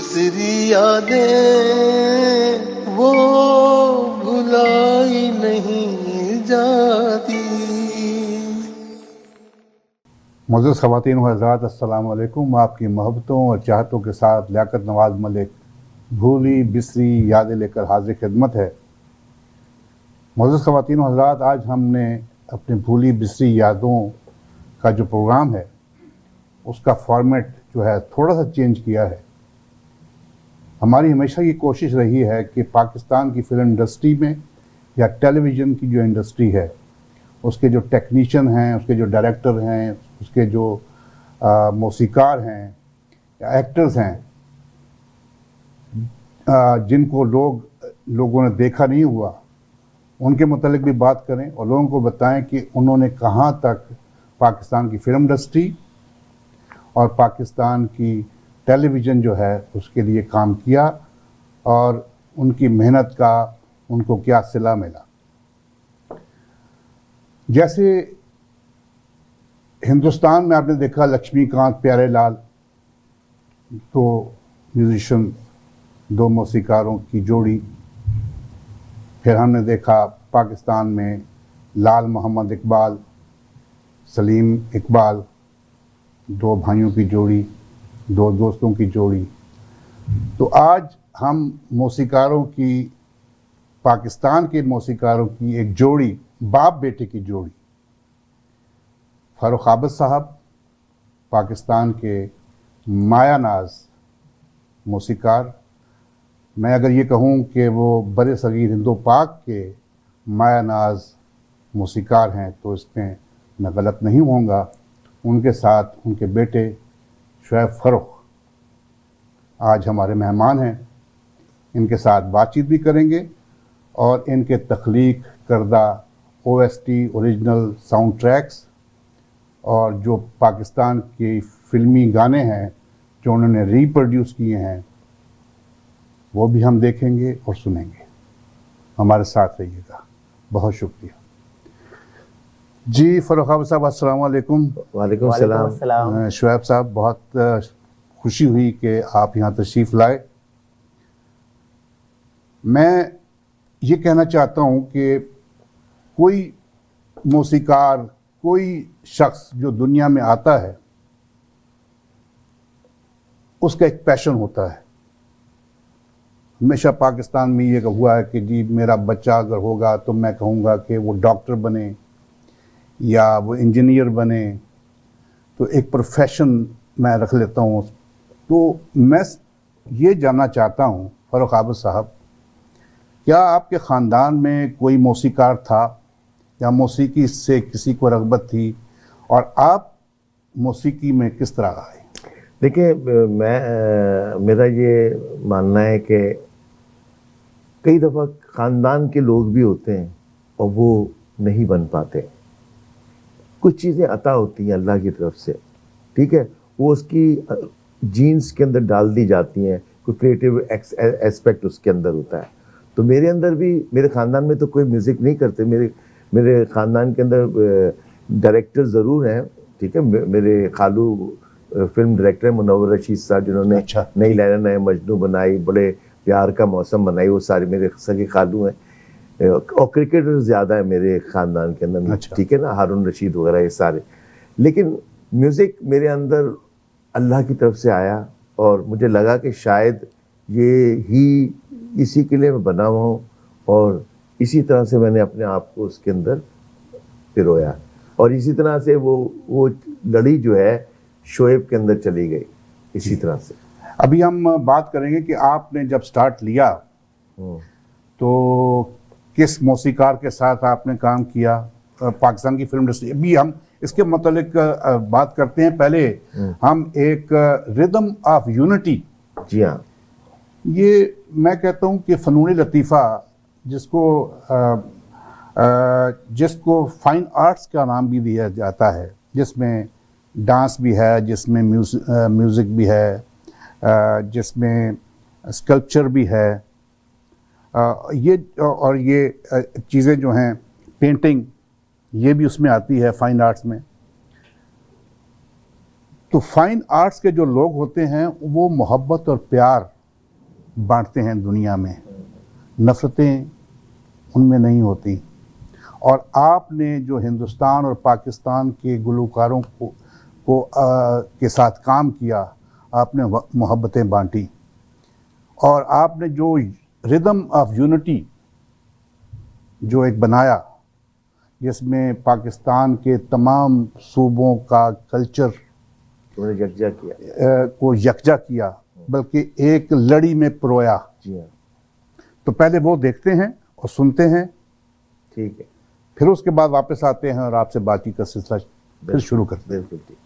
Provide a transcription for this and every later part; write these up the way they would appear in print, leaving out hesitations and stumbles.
बिसरी यादें वो भुलाई नहीं जाती। मुअज़्ज़ज़ ख़वातीन व हज़रात, अस्सलाम वालेकुम। आपकी मोहब्बतों और चाहतों के साथ लियाकत नवाज़ मलिक भूली बिसरी यादें लेकर हाजिर खिदमत है। मुअज़्ज़ज़ ख़वातीन व हज़रात, आज हमने अपनी भूली बिसरी यादों का जो प्रोग्राम है उसका फॉर्मेट जो है थोड़ा सा चेंज किया है। हमारी हमेशा ये कोशिश रही है कि पाकिस्तान की फ़िल्म इंडस्ट्री में या टेलीविज़न की जो इंडस्ट्री है उसके जो टेक्नीशियन हैं, उसके जो डायरेक्टर हैं, उसके जो मौसीकार हैं या एक्टर्स हैं, जिनको लोगों ने देखा नहीं हुआ, उनके मुतालिक भी बात करें और लोगों को बताएं कि उन्होंने कहाँ तक पाकिस्तान की फ़िल्म इंडस्ट्री और पाकिस्तान की टेलीविज़न जो है उसके लिए काम किया और उनकी मेहनत का उनको क्या सिला मिला। जैसे हिंदुस्तान में आपने देखा लक्ष्मीकांत प्यारेलाल, दो म्यूजिशियन, दो मौसीकारों की जोड़ी। फिर हमने देखा पाकिस्तान में लाल मोहम्मद इकबाल, सलीम इकबाल, दो भाइयों की जोड़ी, दो दोस्तों की जोड़ी। तो आज हम मौसीकारों की, पाकिस्तान के मौसीकारों की एक जोड़ी, बाप बेटे की जोड़ी, फ़ारूक आबिद साहब, पाकिस्तान के माया नाज मौसीकार। मैं अगर ये कहूँ कि वो बरे सगीर हिंदो पाक के माया नाज मौसीकार हैं तो इसमें मैं गलत नहीं होऊंगा। उनके साथ उनके बेटे शुएब फ़र्रुख आज हमारे मेहमान हैं। इनके साथ बातचीत भी करेंगे और इनके तख्लीक करदा OST ओरिजिनल साउंड ट्रैक्स और जो पाकिस्तान के फ़िल्मी गाने हैं जो उन्होंने रीप्रोड्यूस किए हैं वो भी हम देखेंगे और सुनेंगे। हमारे साथ रहिएगा। बहुत शुक्रिया जी। फ़ारूक आबिद साहब, अस्सलाम वालेकुम। वालेकुम सलाम। शुएब साहब, बहुत खुशी हुई कि आप यहाँ तशरीफ़ लाए। मैं ये कहना चाहता हूँ कि कोई मौसीकार, कोई शख्स जो दुनिया में आता है उसका एक पैशन होता है। हमेशा पाकिस्तान में ये हुआ है कि जी मेरा बच्चा अगर होगा तो मैं कहूँगा कि वो डॉक्टर बने या वो इंजीनियर बने, तो एक प्रोफेशन मैं रख लेता हूँ। तो मैं ये जानना चाहता हूँ फ़ारूक आबिद साहब, क्या आपके ख़ानदान में कोई मौसीकार था या मौसीकी से किसी को रग़बत थी और आप मौसीकी में किस तरह आए? देखिए, मेरा ये मानना है कि कई दफ़ा ख़ानदान के लोग भी होते हैं और वो नहीं बन पाते। कुछ चीज़ें अता होती हैं अल्लाह की तरफ से, ठीक है, वो उसकी जीन्स के अंदर डाल दी जाती हैं, कोई क्रिएटिव एस्पेक्ट उसके अंदर होता है। तो मेरे अंदर भी, मेरे ख़ानदान में तो कोई म्यूज़िक नहीं करते। मेरे ख़ानदान के अंदर डायरेक्टर ज़रूर हैं, ठीक है। मेरे खालू फिल्म डायरेक्टर हैं मुनव्वर रशीद साहब, जिन्होंने नई लैला नए मजनू बनाई, बड़े प्यार का मौसम बनाई, वो सारे मेरे सगे खालू हैं। और क्रिकेटर ज़्यादा है मेरे ख़ानदान के अंदर, ठीक है ना, हारून रशीद वगैरह ये सारे। लेकिन म्यूज़िक मेरे अंदर अल्लाह की तरफ से आया और मुझे लगा कि शायद ये ही इसी के लिए मैं बना हुआ हूँ और इसी तरह से मैंने अपने आप को उसके अंदर पिरोया और इसी तरह से वो लड़ी जो है शोएब के अंदर चली गई इसी तरह से। अभी हम बात करेंगे कि आपने जब स्टार्ट लिया तो किस मौसीकार के साथ आपने काम किया पाकिस्तान की फिल्म इंडस्ट्री। अभी हम इसके मतलब बात करते हैं। पहले हम एक रिदम ऑफ यूनिटी, जी हाँ, ये मैं कहता हूँ कि फ़नून लतीफ़ा जिसको फाइन आर्ट्स का नाम भी दिया जाता है, जिसमें डांस भी है, जिसमें म्यूज़िक भी है, जिसमें स्कल्पचर भी है, ये चीज़ें जो हैं, पेंटिंग, ये भी उसमें आती है फाइन आर्ट्स में। तो फाइन आर्ट्स के जो लोग होते हैं वो मोहब्बत और प्यार बांटते हैं दुनिया में, नफ़रतें उनमें नहीं होती। और आपने जो हिंदुस्तान और पाकिस्तान के गुलकारों के साथ काम किया, आपने मोहब्बतें बांटी, और आपने जो रिदम ऑफ यूनिटी जो एक बनाया, जिसमें पाकिस्तान के तमाम सूबों का कल्चर को यकजा किया, बल्कि एक लड़ी में पिरोया। जी हाँ, तो पहले वो देखते हैं और सुनते हैं, ठीक है, फिर उसके बाद वापस आते हैं और आपसे बातचीत का सिलसिला फिर शुरू करते हैं। बिल्कुल ठीक।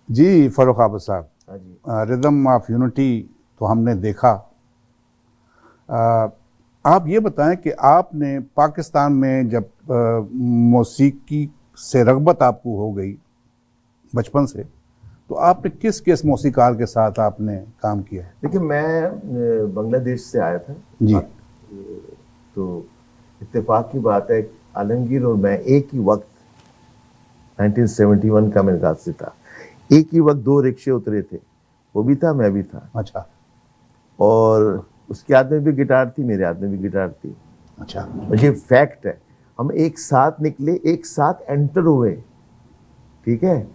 जी फ़ारूक आबद साहब, हाँ जी, रिदम ऑफ यूनिटी तो हमने देखा। आप ये बताएं कि आपने पाकिस्तान में जब मौसीकी से रग़बत आपको हो गई बचपन से, तो आपने किस किस मौसीकार के साथ आपने काम किया है? देखिए मैं बांग्लादेश से आया था जी। तो इत्तेफाक की बात है, आलमगीर और मैं एक ही वक्त 1971 का मेरे हादसे था, एक ही वक्त 2 रिक्शे उतरे थे, वो भी था मैं भी था। अच्छा और उसके हाथ में भी गिटार थी, मेरे हाथ में भी गिटार थी। अच्छा मुझे फैक्ट है, हम एक साथ निकले, एक साथ एंटर हुए, ठीक है।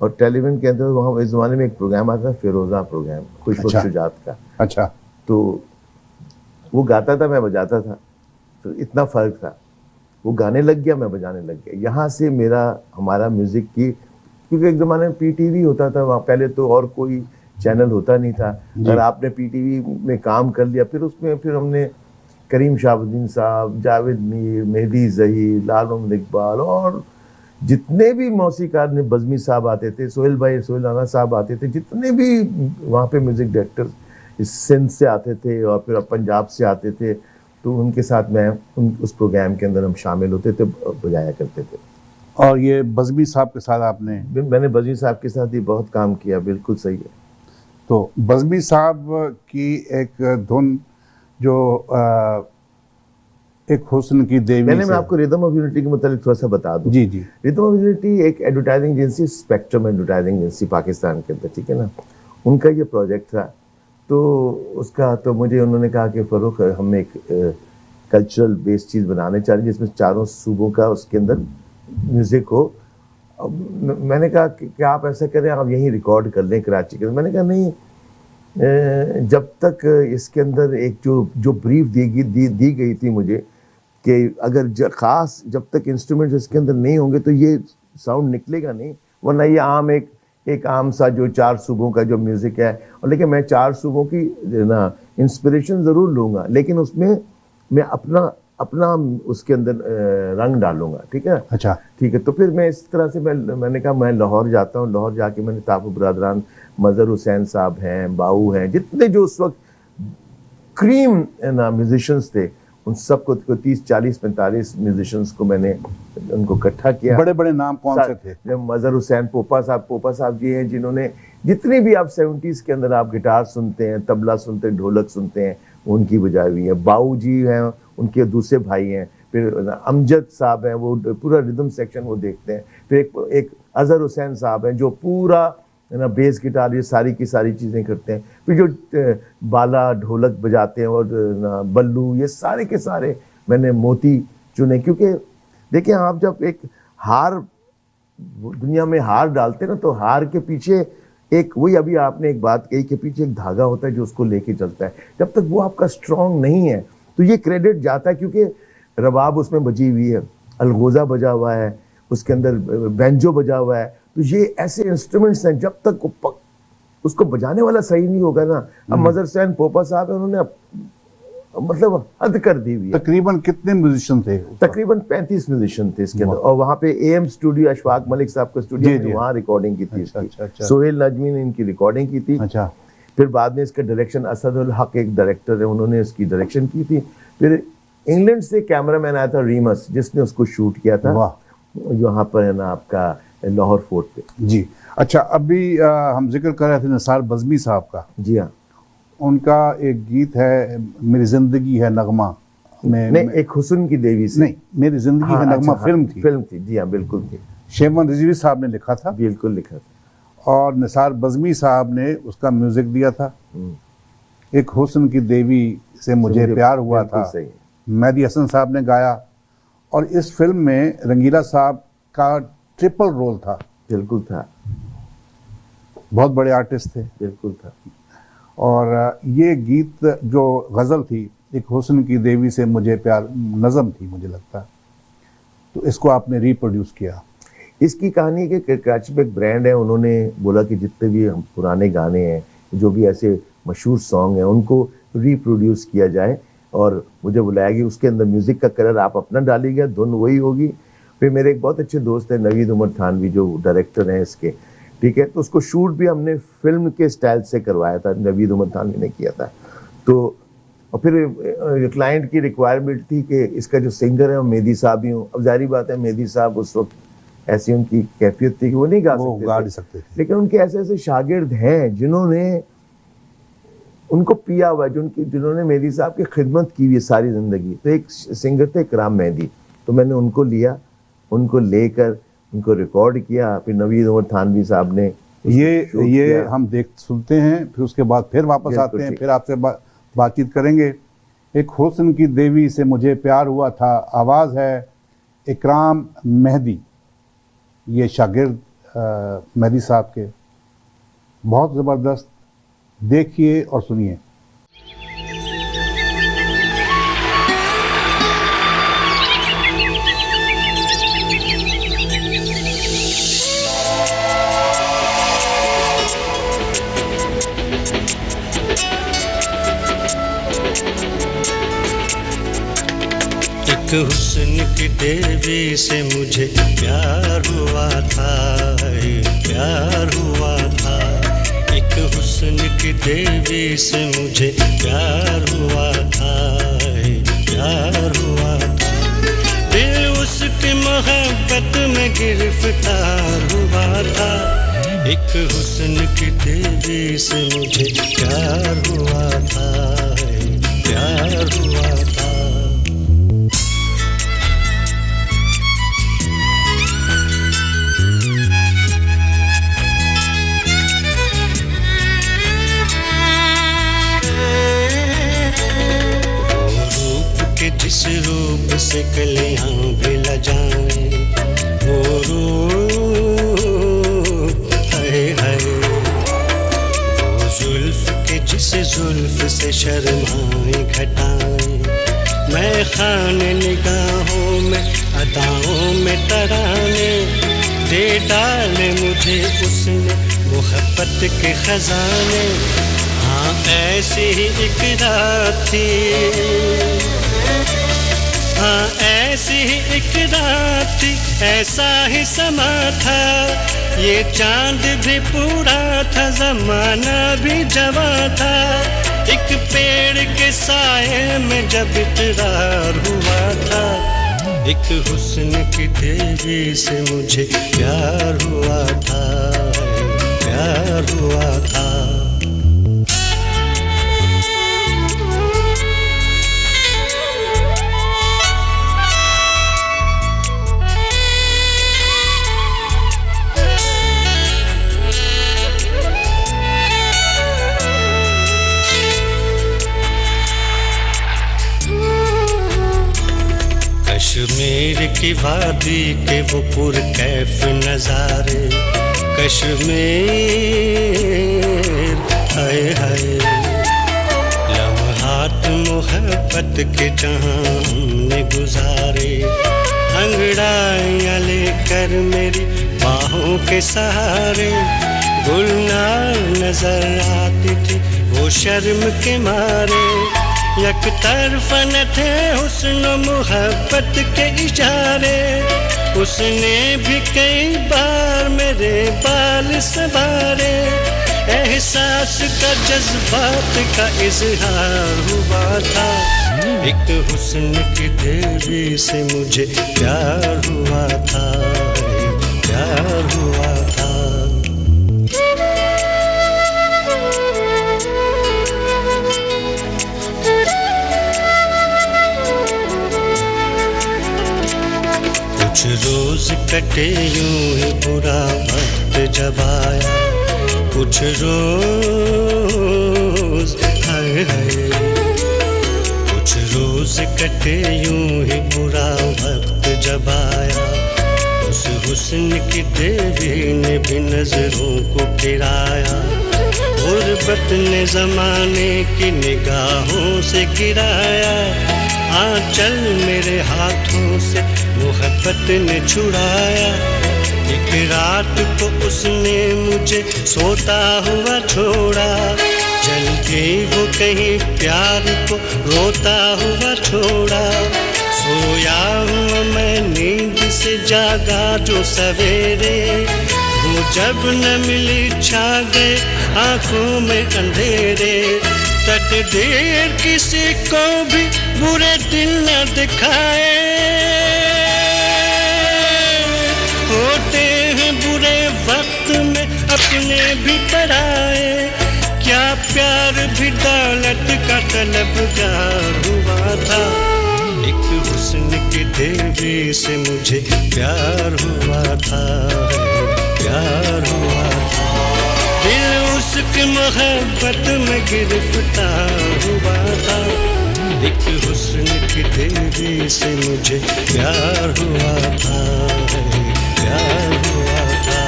और टेलीविजन के अंदर वहाँ इस ज़माने में एक प्रोग्राम आता था, फिरोज़ा प्रोग्राम, खुशबू अच्छा। शुजात का। अच्छा तो वो गाता था, मैं बजाता था, तो इतना फ़र्क था। वो गाने लग गया, मैं बजाने लग गया। यहाँ से हमारा म्यूज़िक की, क्योंकि एक ज़माने में पीटीवी होता था वहाँ, पहले तो और कोई चैनल होता नहीं था। अगर आपने पीटीवी में काम कर लिया, फिर हमने करीम शाहबुद्दीन साहब, जावेद मीर, मेहदी ज़हीर, लाल मोहम्मद इकबाल और जितने भी मौसीकार ने, बज़मी साहब आते थे, सोहेल राना साहब आते थे, जितने भी वहाँ पे म्यूज़िक डायरेक्टर इस सिंध से आते थे और फिर पंजाब से आते थे, तो उनके साथ मैं उस प्रोग्राम के अंदर हम शामिल होते थे, बजाया करते थे। और ये बज़मी साहब के साथ आपने, मैंने बज़मी साहब के साथ ही बहुत काम किया, बिल्कुल सही है। तो बज़मी साहब की एक धुन जो एक हुस्न की देवी, पहले मैं आपको रिदम ऑफ यूनिटी के मुताबिक थोड़ा सा बता दूं। जी जी। रिदम ऑफ यूनिटी एक advertising agency, spectrum advertising agency Pakistan के अंदर, ठीक है ना, उनका ये प्रोजेक्ट था। तो उसका तो मुझे उन्होंने कहा कि फ़रूख हम एक कल्चरल बेस्ड चीज़ बनाने चाह रहे हैं जिसमें चारों सूबों का उसके अंदर म्यूज़िक हो। अब मैंने कहा कि आप ऐसा करें, आप यहीं रिकॉर्ड कर लें कराची के अंदर। मैंने कहा नहीं, जब तक इसके अंदर एक जो ब्रीफ दी गई थी मुझे कि अगर ख़ास जब तक इंस्ट्रूमेंट्स इसके अंदर नहीं होंगे तो ये साउंड निकलेगा नहीं, वरना ये आम एक आम सा जो चार सूबों का जो म्यूज़िक है। और लेकिन मैं चार सूबों की ना इंस्पिरेशन ज़रूर लूँगा, लेकिन उसमें मैं अपना उसके अंदर रंग डालूंगा, ठीक है। अच्छा, ठीक है। तो फिर मैं इस तरह से मैंने कहा मैं लाहौर जाता हूँ। लाहौर जाके मैंने ताफ़ बरदरान, मज़हर हुसैन साहब हैं, बाऊ हैं, जितने जो उस वक्त क्रीम ना म्यूजिशियंस थे, उन सबको 30, 40, 45 म्यूजिशियंस को मैंने उनको इकट्ठा किया। बड़े बड़े नाम कौन से थे? मज़हर हुसैन, पोपा साहब जी हैं, जिन्होंने जितनी भी आप 70s के अंदर आप गिटार सुनते हैं, तबला सुनते हैं, ढोलक सुनते हैं, उनकी बजाई हुई है। बाऊ जी हैं, उनके दूसरे भाई हैं। फिर अमजद साहब हैं, वो पूरा रिदम सेक्शन वो देखते हैं। फिर एक अजहर हुसैन साहब हैं जो पूरा ना बेस गिटार ये सारी की सारी चीज़ें करते हैं। फिर जो बाला ढोलक बजाते हैं और ना बल्लू, ये सारे के सारे मैंने मोती चुने। क्योंकि देखिए, आप जब एक हार दुनिया में हार डालते हैं ना, तो हार के पीछे एक वही अभी आपने एक बात कही कि पीछे एक धागा होता है जो उसको लेके चलता है। जब तक वो आपका स्ट्रॉन्ग नहीं है तो ये क्रेडिट जाता है, क्योंकि रबाब उसमें बजी हुई है, अलगोज़ा बजा हुआ है, उसके अंदर बैंजो बजा हुआ है। तो ये ऐसे इंस्ट्रूमेंट्स हैं, जब तक उसको बजाने वाला सही नहीं होगा ना। अब मज़हर हुसैन पोपा साहब है, उन्होंने मतलब हद कर दी हुई है। तकरीबन कितने म्यूजिशियन थे? तकरीबन 35 म्यूजिशियन थे इसके अंदर। और वहाँ पे AM स्टूडियो, अशफाक मलिक साहब का स्टूडियो, वहाँ रिकॉर्डिंग की थी। अच्छा। सोहेल नजमी ने इनकी रिकॉर्डिंग की थी। अच्छा। फिर बाद में इसका डायरेक्शन असदुल हक एक डायरेक्टर है, उन्होंने इसकी डायरेक्शन की थी। फिर इंग्लैंड से कैमरामैन आया था रीमस, जिसने उसको शूट किया था। वाह। यहाँ पर है ना आपका लाहौर फोर्ट पे। जी। अच्छा, अभी हम जिक्र कर रहे थे निसार बज़मी साहब का। जी हाँ। उनका एक गीत है, मेरी जिंदगी है नगमा में, नहीं, एक हुस्न की देवी से। नहीं, मेरी जिंदगी है नगमा। अच्छा, फिल्म थी। जी हाँ, बिल्कुल थी। शेमन रिजवी साहब ने लिखा था। बिल्कुल लिखा था। और निसार बज़मी साहब ने उसका म्यूजिक दिया था। एक हुस्न की देवी से मुझे प्यार हुआ था, मेहदी हसन साहब ने गाया। और इस फिल्म में रंगीला साहब का ट्रिपल रोल था। बिल्कुल था। बहुत बड़े आर्टिस्ट थे। बिल्कुल था। और ये गीत जो गज़ल थी, एक हुस्न की देवी से मुझे प्यार, नज़म थी मुझे लगता है, तो इसको आपने रिप्रोड्यूस किया। इसकी कहानी के कराची में एक ब्रांड है, उन्होंने बोला कि जितने भी हम पुराने गाने हैं, जो भी ऐसे मशहूर सॉन्ग हैं, उनको रिप्रोड्यूस किया जाए। और मुझे बुलाया कि उसके अंदर म्यूज़िक का कलर आप अपना डालिएगा, धुन वही होगी। फिर मेरे एक बहुत अच्छे दोस्त हैं नवीद उमर थानवी, जो डायरेक्टर हैं इसके, ठीक है। तो उसको शूट भी हमने फिल्म के स्टाइल से करवाया था, नवीद उमर थानवी ने किया था। तो और फिर क्लाइंट की रिक्वायरमेंट थी कि इसका जो सिंगर है वो मेहदी साहब ही हों। अब जारी बात है, मेहदी साहब उस वक्त ऐसी उनकी कैफियत थी कि वो नहीं गा सकते थे। लेकिन उनके ऐसे ऐसे शागिर्द हैं जिन्होंने उनको पिया हुआ, जिन्होंने मेहदी साहब की खिदमत की हुई है सारी ज़िंदगी। तो एक सिंगर थे इकराम मेहदी, तो मैंने उनको लिया, उनको लेकर उनको रिकॉर्ड किया। फिर नवीद उमर थानवी साहब ने ये हम सुनते हैं, फिर उसके बाद फिर वापस आते हैं, फिर आपसे बातचीत करेंगे। एक हुस्न की देवी से मुझे प्यार हुआ था, आवाज़ है इकराम मेहदी, ये शागिर्द मेहदी साहब के, बहुत ज़बरदस्त। देखिए और सुनिए। एक हुस्न की देवी से मुझे प्यार हुआ था, प्यार हुआ था। एक हुस्न की देवी से मुझे प्यार हुआ था, प्यार हुआ था। दिल उसकी मोहब्बत में गिरफ्तार हुआ था। एक हुस्न की देवी से मुझे प्यार हुआ था, प्यार हुआ था। जिस रूप से कलियां भी लजाएं, वो रूप है, वो जुल्फ के जिस जुल्फ से शर्माएं घटाएं, मैं खाने निगाहों में अदाओं में तराने, दे डाले मुझे उसने मोहब्बत के खजाने। हाँ ऐसी ही एक रात थी, हाँ ऐसी ही एक रात थी, ऐसा ही समा था, ये चांद भी पूरा था, जमाना भी जवा था। एक पेड़ के साए में जब इकरार हुआ था, एक हुस्न की देवी से मुझे प्यार हुआ था, प्यार हुआ था। कश्मीर की वादी के वो पुरकैफ नज़ारे, कश्मीर हाय हाय, लम्हात मोहब्बत के जहाँ हमने गुजारे, अंगड़ाइयाँ लेकर मेरी बाहों के सहारे, गुलनार नजर आती थी वो शर्म के मारे, एक तरफा न थे हुस्न मोहब्बत के इशारे, उसने भी कई बार मेरे बाल संवारे, एहसास का जज्बात का इजहार हुआ था। एक हुस्न की देवी से मुझे प्यार हुआ था, प्यार हुआ था। कुछ रोज कटे यूं ही बुरा वक्त जब आया, कुछ रोज हाय हाय, कुछ रोज कटे यूं ही बुरा वक्त जब आया, उस हुस्न की देवी ने भी नजरों को फिराया, गुर्बत ने जमाने की निगाहों से गिराया, आंचल मेरे हाथों से मोहब्बत ने छुड़ाया। एक रात को उसने मुझे सोता हुआ छोड़ा, चल गई वो कहीं प्यार को रोता हुआ छोड़ा, सोया हूँ मैं नींद से जागा जो सवेरे, वो जब न मिली छा गए आंखों में अंधेरे, तकदीर किसी को भी बुरे दिन न दिखाए, होते हैं बुरे वक्त में अपने भी पराए, क्या प्यार भी दौलत का तलबगार हुआ था। एक हुस्न की देवी से मुझे प्यार हुआ था, प्यार हुआ था। दिल उसकी मोहब्बत में गिरफ्तार हुआ था। एक हुस्न की देवी से मुझे प्यार हुआ था, प्यार हुआ था।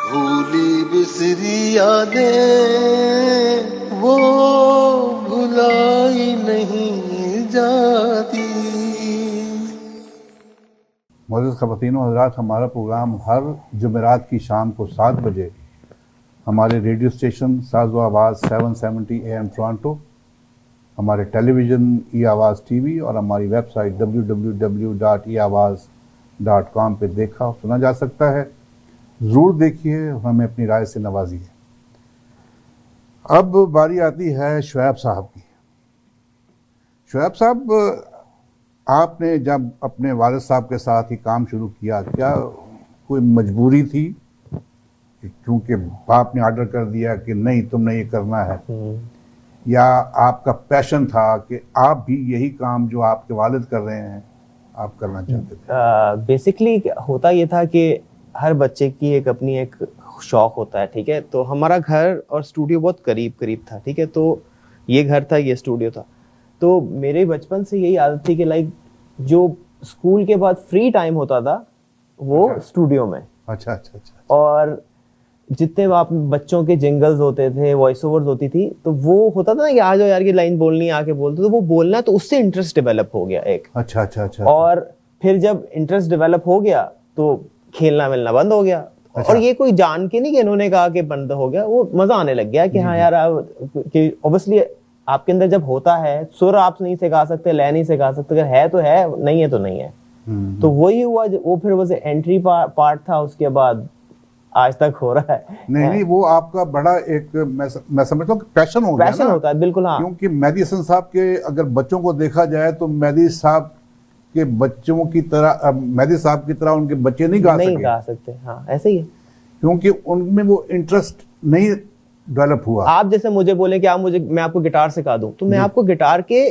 भूली बिसरी यादें वो भुलाई नहीं जाती। मौजूद ख़वातीन व हज़रात, हमारा प्रोग्राम हर जुमेरात की शाम को 7 बजे हमारे रेडियो स्टेशन साज़ो आवाज़ 770 AM टोरंटो, हमारे टेलीविज़न ई आवाज़ टीवी और हमारी वेबसाइट www.eawaz.com पे देखा और सुना जा सकता है। ज़रूर देखिए और हमें अपनी राय से नवाजिए। अब बारी आती है शुएब साहब की। शुएब साहब, आपने जब अपने वालिद साहब के साथ ही काम शुरू किया, क्या कोई मजबूरी थी क्योंकि बाप ने ऑर्डर कर दिया कि नहीं तुमने ये करना है, या आपका पैशन था कि आप भी यही काम जो आपके वालिद कर रहे हैं आप करना चाहते थे? बेसिकली होता ये था कि हर बच्चे की एक अपनी एक शौक होता है, ठीक है। तो हमारा घर और स्टूडियो बहुत करीब करीब था, ठीक है। तो ये घर था, ये स्टूडियो था। तो मेरे बचपन से यही आदत थी कि लाइक जो स्कूल के बाद फ्री टाइम होता था वो स्टूडियो में। अच्छा अच्छा अच्छा। और जितने आप बच्चों के जिंगल्स होते थे, वॉइस ओवर्स होती थी, तो वो होता था ना कि आ जाओ यार, ये लाइन बोलनी, आके बोलते, तो वो बोलना, तो उससे इंटरेस्ट डेवलप हो गया एक। अच्छा अच्छा अच्छा। और फिर जब इंटरेस्ट डेवलप हो गया तो खेलना मिलना बंद हो गया। अच्छा। और ये कोई जान के नहीं कि इन्होंने कहा कि बंद हो गया, वो मजा आने लग गया कि हाँ यार, कि ऑब्वियसली आपके अंदर जब होता है, सुर आप नहीं सिखा सकते, लय नहीं सिखा सकते, अगर है तो है, नहीं है तो नहीं है। तो वही हुआ, वो फिर वो एंट्री पार्ट था, उसके बाद आज तक हो रहा है। नहीं, वो आपका बड़ा एक मैं समझता हूँ पैशन हो गया, पैशन होता है, बिल्कुल। हाँ, क्योंकि मेहदी हसन साहब के अगर बच्चों को देखा जाए तो मेहदी साहब के बच्चों की तरह, मेहदी साहब की तरह उनके बच्चे नहीं गा सकते। हाँ, ऐसे ही है, क्योंकि उनमें वो इंटरेस्ट नहीं डेवलप हुआ। आप जैसे मुझे बोले कि मैं आपको गिटार सिखा दूं, तो मैं आपको गिटार के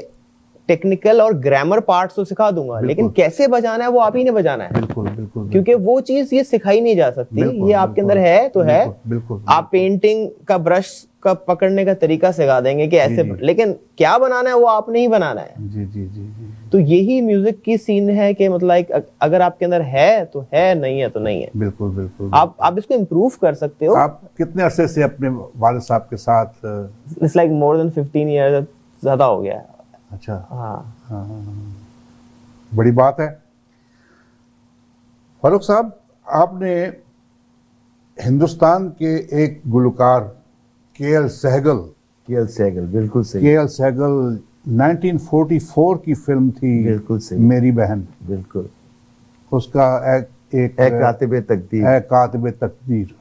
टेक्निकल और ग्रामर पार्ट्स तो सिखा दूंगा, लेकिन कैसे बजाना है वो आप ही ने बजाना है। बिल्कुल बिल्कुल। क्योंकि वो चीज ये सिखाई नहीं जा सकती, ये आपके अंदर है तो है। बिल्कुल। आप पेंटिंग का ब्रश का पकड़ने का तरीका सिखा देंगे कि ऐसे, लेकिन क्या बनाना है वो आपने ही बनाना है। जी जी जी जी। तो यही म्यूजिक की सीन है कि मतलब अगर आपके अंदर है तो है, नहीं है तो नहीं है। बिल्कुल बिल्कुल। आप इसको इम्प्रूव कर सकते हो। आप कितने अरसे से अपने वालिद साहब के साथ? It's like more than 15 years, ज्यादा हो गया है। अच्छा। हाँ, बड़ी बात है। फारूक साहब, आपने हिंदुस्तान के एक गुलकार के.एल. सहगल, बिल्कुल सही। के.एल. सहगल 1944 की फिल्म थी, बिल्कुल सही, मेरी बहन। बिल्कुल। उसका एक कातिबे तकदीर, कातिबे तकदीर,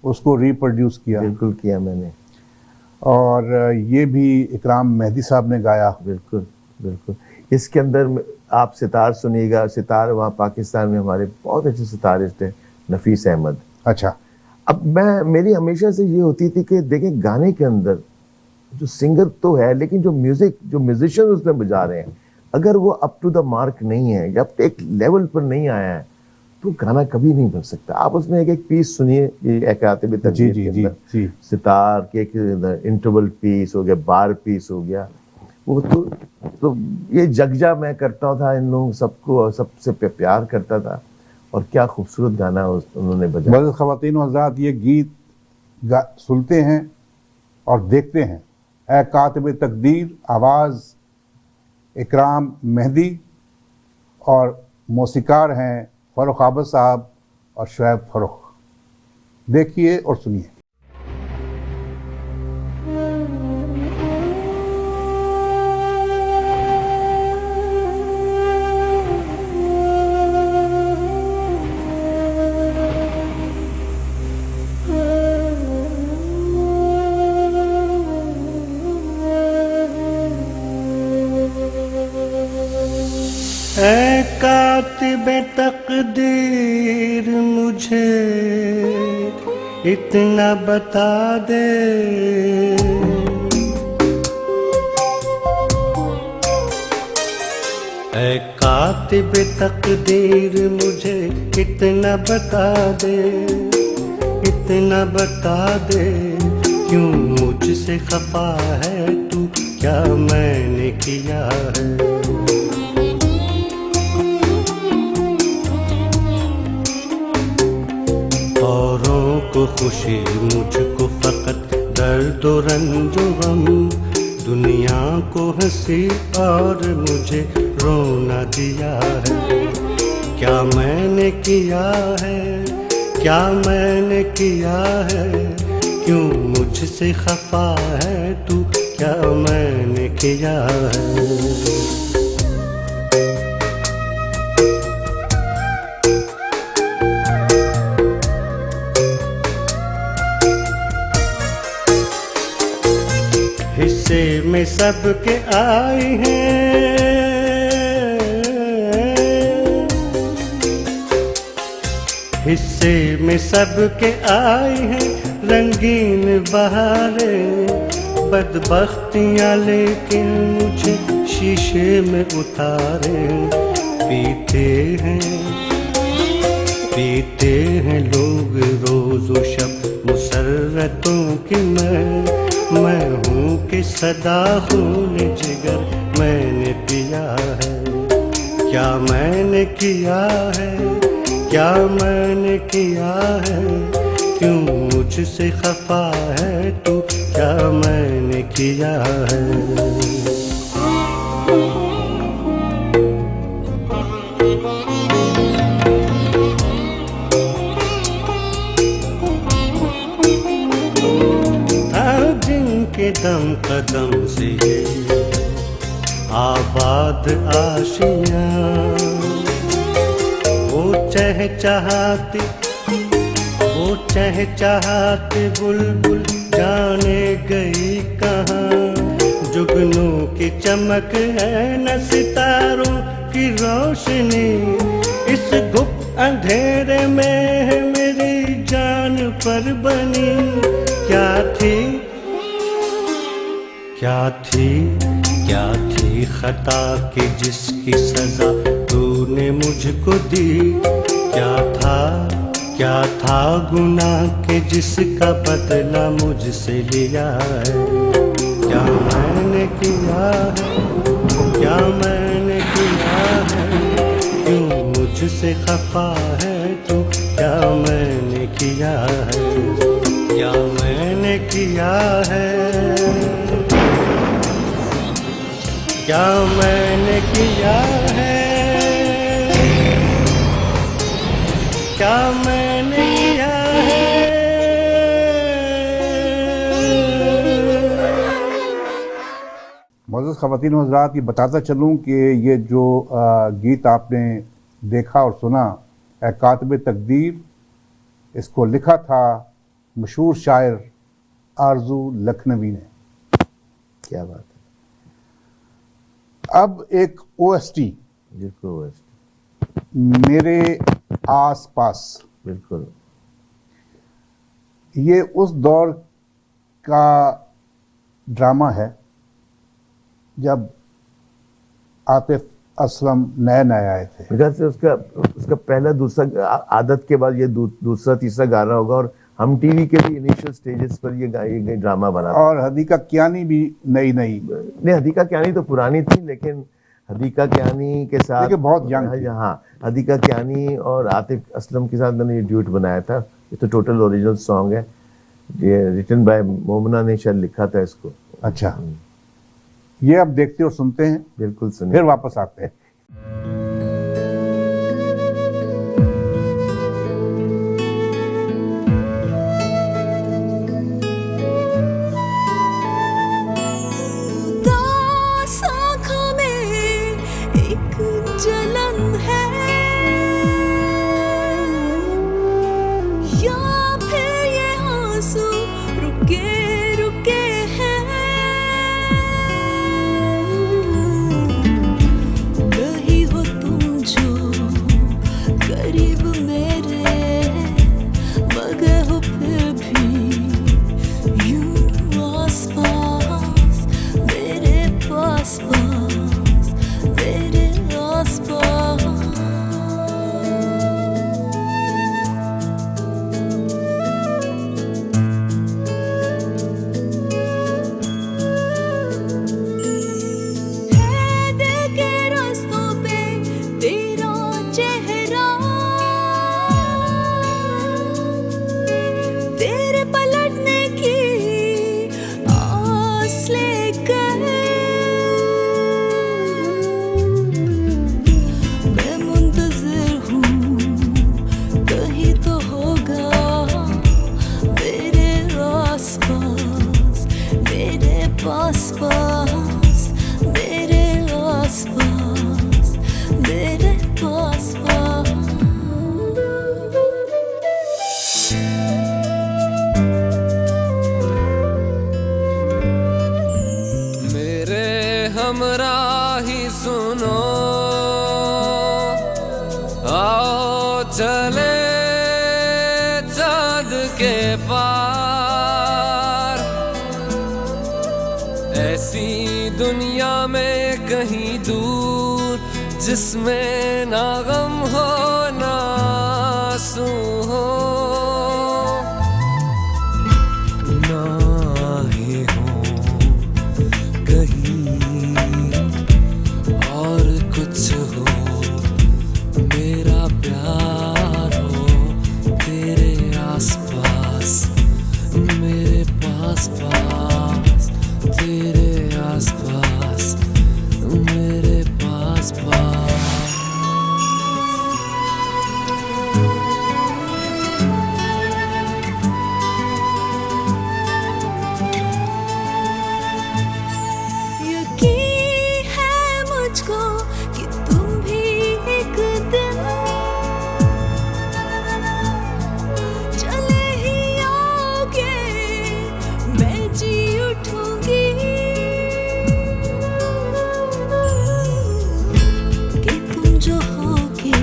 उसको रिप्रोड्यूस किया। बिल्कुल किया मैंने। और ये भी इकराम मेहदी साहब ने गाया। बिल्कुल बिल्कुल। इसके अंदर आप सितार सुनिएगा, सितार वहाँ पाकिस्तान में हमारे बहुत अच्छे सितारिस्ट थे, नफीस अहमद। अच्छा। अब मेरी हमेशा से ये होती थी कि देखें, गाने के अंदर जो सिंगर तो है, लेकिन जो म्यूजिशियन उसमें बजा रहे हैं, अगर वो अप टू द मार्क नहीं है या एक लेवल पर नहीं आया है, तो गाना कभी नहीं बन सकता। आप उसमें एक पीस सुनिए, ये कातिबे तकदीर के अंदर सितार के इंटरवल पीस हो गया, बार पीस हो गया, वो तो ये जगजा मैं करता था इन लोगों सबको, और सबसे प्यार करता था। और क्या खूबसूरत गाना उन्होंने बजाया। बस ख़वातीन व हज़रात, ये गीत सुनते हैं और देखते हैं। ए कातिबे तकदीर, आवाज़ इकराम मेहदी, और मौसीकार हैं फ़ारूक आबद साहब और शुएब फ़ारूक। देखिए और सुनिए। ऐ कातिबे तकदीर, मुझे इतना बता दे, ऐ कातिबे तकदीर, मुझे इतना बता दे, इतना बता दे, क्यों मुझसे खफा है तू, क्या मैंने किया है। औरों को खुशी, मुझको फकत दर्द और रंज व गम, दुनिया को हंसी और मुझे रोना दिया है। क्या मैंने किया है, क्या मैंने किया है, क्यों मुझसे खफा है तू, क्या मैंने किया है। में सबके आए हैं, हिस्से में सबके आए हैं रंगीन बहारें, बदबख्तियाँ लेकिन मुझे शीशे में उतारे। पीते हैं लोग रोज़ो शब मुसर्रतों की मैं हूँ कि सदा खून जिगर मैंने पिया है। क्या मैंने किया है, क्या मैंने किया है, क्यों मुझसे खफा है तू, क्या मैंने किया है। के दम कदम से ये आबाद आशियाँ, वो चहचहाती बुलबुल जाने गई कहाँ। जुगनू की चमक है न सितारों की रोशनी, इस गुप्त अंधेरे में है मेरी जान पर बनी। क्या थी खता कि जिसकी सजा तूने मुझको दी। क्या था गुनाह के जिसका बदला मुझसे लिया है। क्या मैंने किया है, क्या मैंने किया है, क्यों मुझसे खफा है तू, क्या मैंने किया है, क्या मैंने किया है, क्या मैंने किया है, क्या मैंने किया है। मोअज़्ज़ज़ ख़वातीन व हज़रात, ये बताता चलूँ कि ये जो गीत आपने देखा और सुना, कातिब तकदीर, इसको लिखा था मशहूर शायर आरज़ू लखनवी ने। क्या बात है। अब एक OST, बिल्कुल मेरे आस पास, बिल्कुल ये उस दौर का ड्रामा है जब आतिफ असलम नए आए थे। मेरे से उसका पहला दूसरा आदत के बाद ये दूसरा तीसरा गाना होगा, और हम टीवी के भी इनिशियल स्टेजेस पर ये ड्रामा बना था। और हदीका कियानी भी नई नहीं, हदीका कियानी तो पुरानी थी, लेकिन हदीका कियानी के साथ बहुत यंग थी। हाँ, हदीका कियानी और आतिफ असलम के साथ मैंने ये ड्यूट बनाया था। ये तो टोटल ओरिजिनल सॉन्ग है, ये रिटन बाय मोमना ने शायद लिखा था इसको। अच्छा, ये अब देखते और सुनते हैं, बिल्कुल सुनिए, फिर वापस आते हैं। चले चाँद के पार, ऐसी दुनिया में कहीं दूर जिसमें ना गम हो ना आंसू हो, ना ही हो कहीं और कुछ हो, मेरा प्यार हो तेरे आसपास, मेरे पास पास, तेरे आसपास, मेरे पास पास। यकीन है मुझको कि तुम भी एक दिन चले ही आओगे, मैं जी उठूंगी कि तुम जो होगे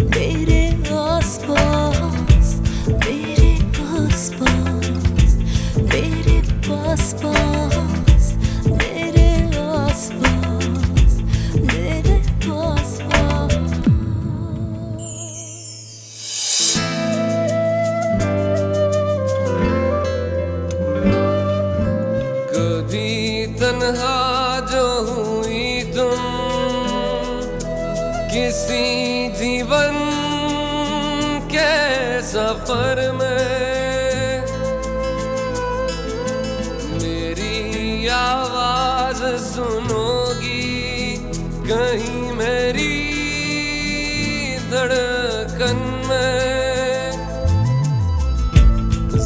मेरे आसपास, मेरे आसपास, मेरे पास पास, मेरे आसपास, मेरे पास पास। कभी तन्हा जो हुई तुम किसी जीवन के सफर में, मेरी आवाज सुनोगी कहीं मेरी धड़कन में।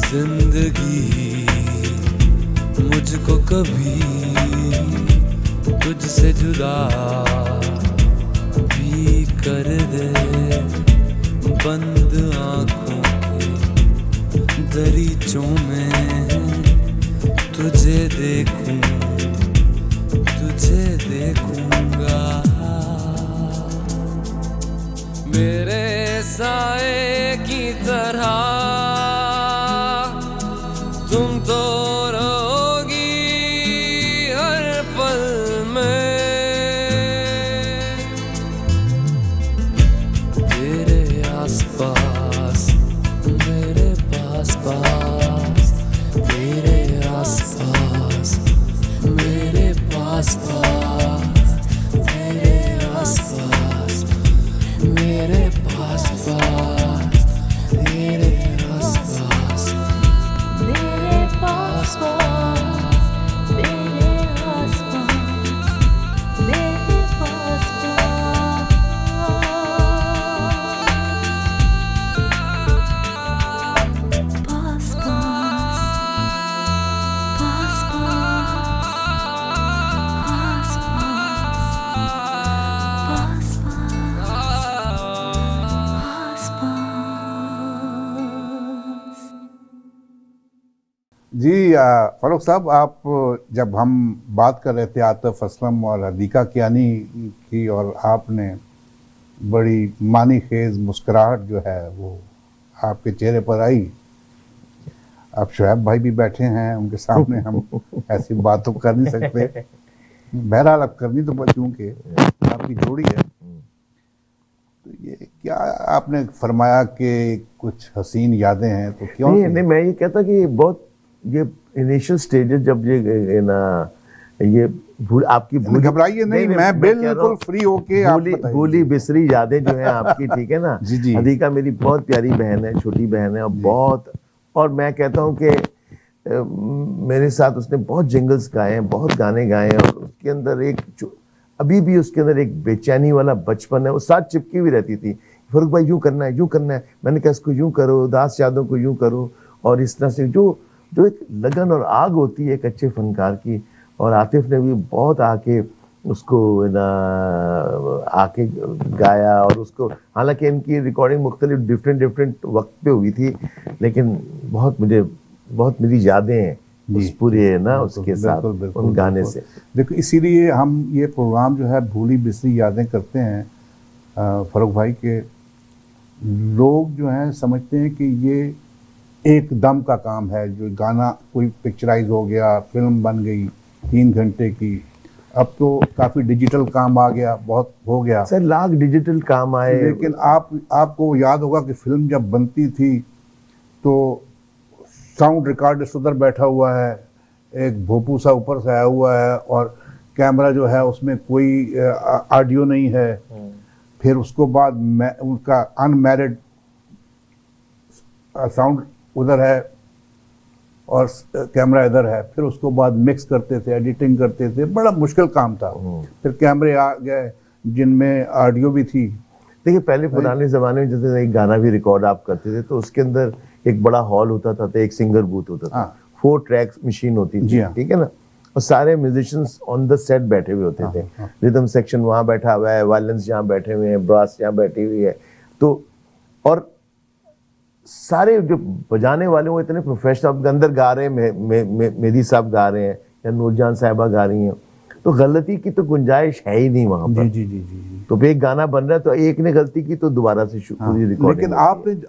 जिंदगी मुझको कभी तुझसे जुदा भी कर दे, बंद आँखों के दरीचों में तुझे देखूं, तुझे देखूंगा, मेरे साए की तरह तुम तो रहोगी हर पल में, तेरे आसपास, मेरे पास पास, तेरे आसपास, मेरे पास पास, तेरे आसपास, मेरे पास पास, तेरे आसपास, मेरे पास पास, मेरे आसपास, मेरे पास पास, पास पास, पास पास, पास पास, पास। जी फरूख साहब, आप जब हम बात कर रहे थे आतिफ असलम और हदीका कियानी की, और आपने बड़ी मानी खेज मुस्कुराहट जो है वो आपके चेहरे पर आई। अब शुएब भाई भी बैठे हैं, उनके सामने हम ऐसी बात तो कर नहीं सकते, बहरहाल अब करनी तो क्योंकि आपकी जोड़ी है। तो ये क्या आपने फरमाया कि कुछ हसीन यादें हैं, तो क्यों नहीं नहीं, मैं ये कहता कि बहुत ये इनिशियल स्टेजेस जब ये ना ये आपकी घबराइए नहीं, मैं बिल्कुल फ्री होके आप बताइए। भूली बिसरी यादें जो है आपकी, ठीक है ना। जी जी। हदीका मेरी बहुत प्यारी बहन है, छोटी बहन है, और बहुत, और मैं कहता हूँ कि मेरे साथ उसने बहुत जिंगल्स गाए हैं, बहुत गाने गाए हैं, और उसके अंदर एक अभी भी उसके अंदर एक बेचैनी वाला बचपन है, वो साथ चिपकी हुई रहती थी। फरूक भाई यूँ करना है, यूँ करना है, मैंने कहा इसको यूँ करो, दास यादों को यूँ करो, और इस तरह से जो एक लगन और आग होती है एक अच्छे फनकार की। और आतिफ ने भी बहुत आके उसको ना आके गाया, और उसको, हालांकि इनकी रिकॉर्डिंग मुख्तलिफ डिफरेंट वक्त पे हुई थी, लेकिन बहुत मेरी यादें हैं उस पूरे ना उसके साथ उन गाने से। देखो, इसीलिए हम ये प्रोग्राम जो है भूली बिसरी यादें करते हैं फरूक भाई के, लोग जो हैं समझते हैं कि ये एक दम का काम है, जो गाना कोई पिक्चराइज हो गया, फिल्म बन गई 3 घंटे की। अब तो काफ़ी डिजिटल काम आ गया, बहुत हो गया सर, लाख डिजिटल काम आए। लेकिन आपको याद होगा कि फिल्म जब बनती थी तो साउंड रिकॉर्डिस्ट उधर बैठा हुआ है, एक भोपू सा ऊपर से आया हुआ है, और कैमरा जो है उसमें कोई ऑडियो नहीं है। फिर उसको बाद उनका अनमैरिड साउंड उधर है और कैमरा इधर है। फिर उसको बाद मिक्स करते थे, एडिटिंग करते थे, बड़ा मुश्किल काम था। फिर कैमरे आ गए जिनमें ऑडियो भी थी। देखिए, पहले पुराने ज़माने में जैसे एक गाना भी रिकॉर्ड आप करते थे तो उसके अंदर एक बड़ा हॉल होता था, तो एक सिंगर बूथ होता था, 4 ट्रैक्स मशीन होती थी, ठीक है ना, और सारे म्यूजिशियंस ऑन द सेट बैठे हुए होते थे। रिदम सेक्शन वहाँ बैठा हुआ है, वायलेंस यहाँ बैठे हुए हैं, ब्रास यहाँ बैठी हुई है, तो और सारे जो बजाने वाले वो इतने प्रोफेशनल अंदर गा रहे हैं, मेहदी साहब गा रहे हैं या नूरजान साहिबा गा रही हैं, तो गलती की तो गुंजाइश है ही नहीं वहाँ पर। जी। तो फिर एक गाना बन रहा है तो एक ने गलती की तो दोबारा से पूरी रिकॉर्डिंग। लेकिन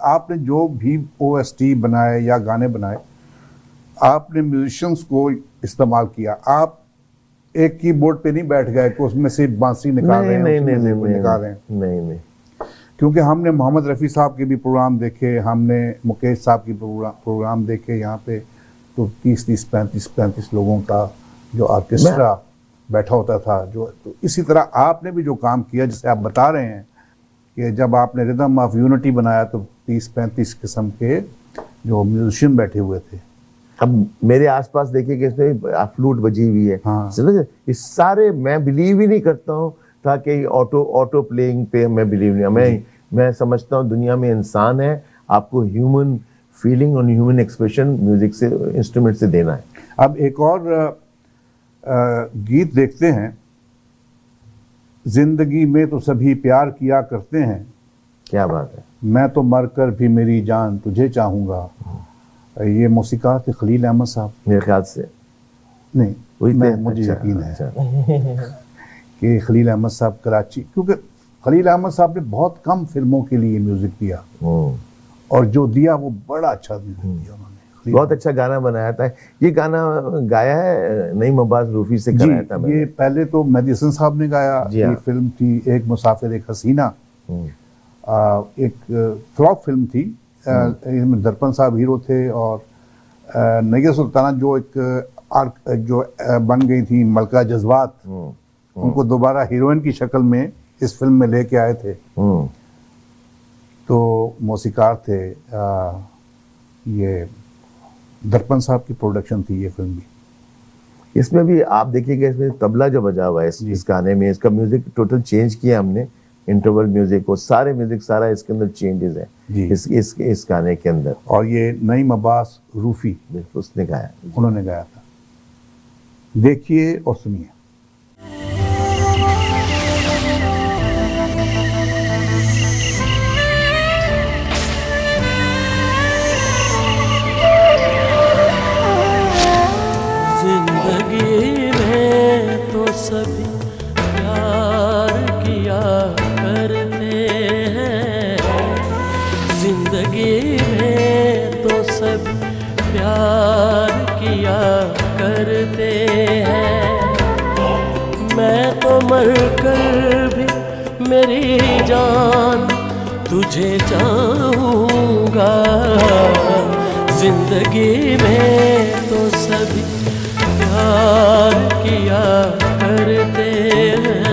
आपने जो भी OST बनाए या गाने बनाए, आपने म्यूजिशियंस को इस्तेमाल किया। आप एक कीबोर्ड पे नहीं बैठ गए कि उसमें से बांसुरी निकाल रहे हैं, निकाल रहे हैं। नहीं, क्योंकि हमने मोहम्मद रफ़ी साहब के भी प्रोग्राम देखे, हमने मुकेश साहब की प्रोग्राम देखे यहाँ पे, तो 30-30, 35-35 लोगों का जो ऑर्केस्ट्रा बैठा होता था। तो इसी तरह आपने भी जो काम किया, जिसे आप बता रहे हैं कि जब आपने रिदम ऑफ यूनिटी बनाया तो 30-35 किस्म के जो म्यूजिशियन बैठे हुए थे। अब मेरे आसपास देखिए कि इसमें फ्लूट बजी हुई है, हाँ। समझे? ये सारे मैं बिलीव ही नहीं करता हूँ ताकि ऑटो प्लेइंग पे मैं बिलीव नहीं। मैं समझता हूँ दुनिया में इंसान है, आपको ह्यूमन फीलिंग और ह्यूमन एक्सप्रेशन म्यूजिक से, इंस्ट्रूमेंट से देना है। अब एक और गीत देखते हैं, जिंदगी में तो सभी प्यार किया करते हैं, क्या बात है, मैं तो मरकर भी मेरी जान तुझे चाहूँगा। ये मौसीक़ात थे खलील अहमद साहब, मेरे ख्याल से नहीं वही थे। मुझे अच्छा, यकीन है अच्छा। कि खलील अहमद साहब कराची, क्योंकि खलील अहमद साहब ने बहुत कम फिल्मों के लिए म्यूजिक दिया, और जो दिया वो बड़ा अच्छा म्यूजिक दिया उन्होंने। बहुत अच्छा गाना बनाया था। ये गाना गाया है नईम अब्बास रूफी से कराया था मैंने। ये पहले तो मेहदी हसन साहब ने गाया। ये फिल्म थी एक मुसाफिर एक हसीना, एक फ्लॉप फिल्म थी। इसमें दर्पण साहब हीरो थे और नैया सुल्ताना जो बन गई थी मलका जज्बात, उनको दोबारा हीरोइन की शक्ल में इस फिल्म में लेके आए थे। तो मौसीकार थे ये दर्पण साहब की प्रोडक्शन थी ये फिल्म भी। इसमें भी आप देखिएगा, इसमें तबला जो बजा हुआ है इस गाने में, इसका म्यूजिक टोटल चेंज किया हमने, इंटरवल म्यूजिक को, सारे म्यूजिक सारा इसके अंदर चेंजेस है इस गाने के अंदर। और ये नईम अब्बास रूफी उसने गाया, उन्होंने गाया था। देखिए और सुनिए। जिंदगी में तो सभी प्यार किया करते हैं, जिंदगी में तो सभी प्यार किया करते हैं, मैं तो मरकर भी मेरी जान तुझे चाहूँगा। जिंदगी में तो सभी प्यार किया करते हैं।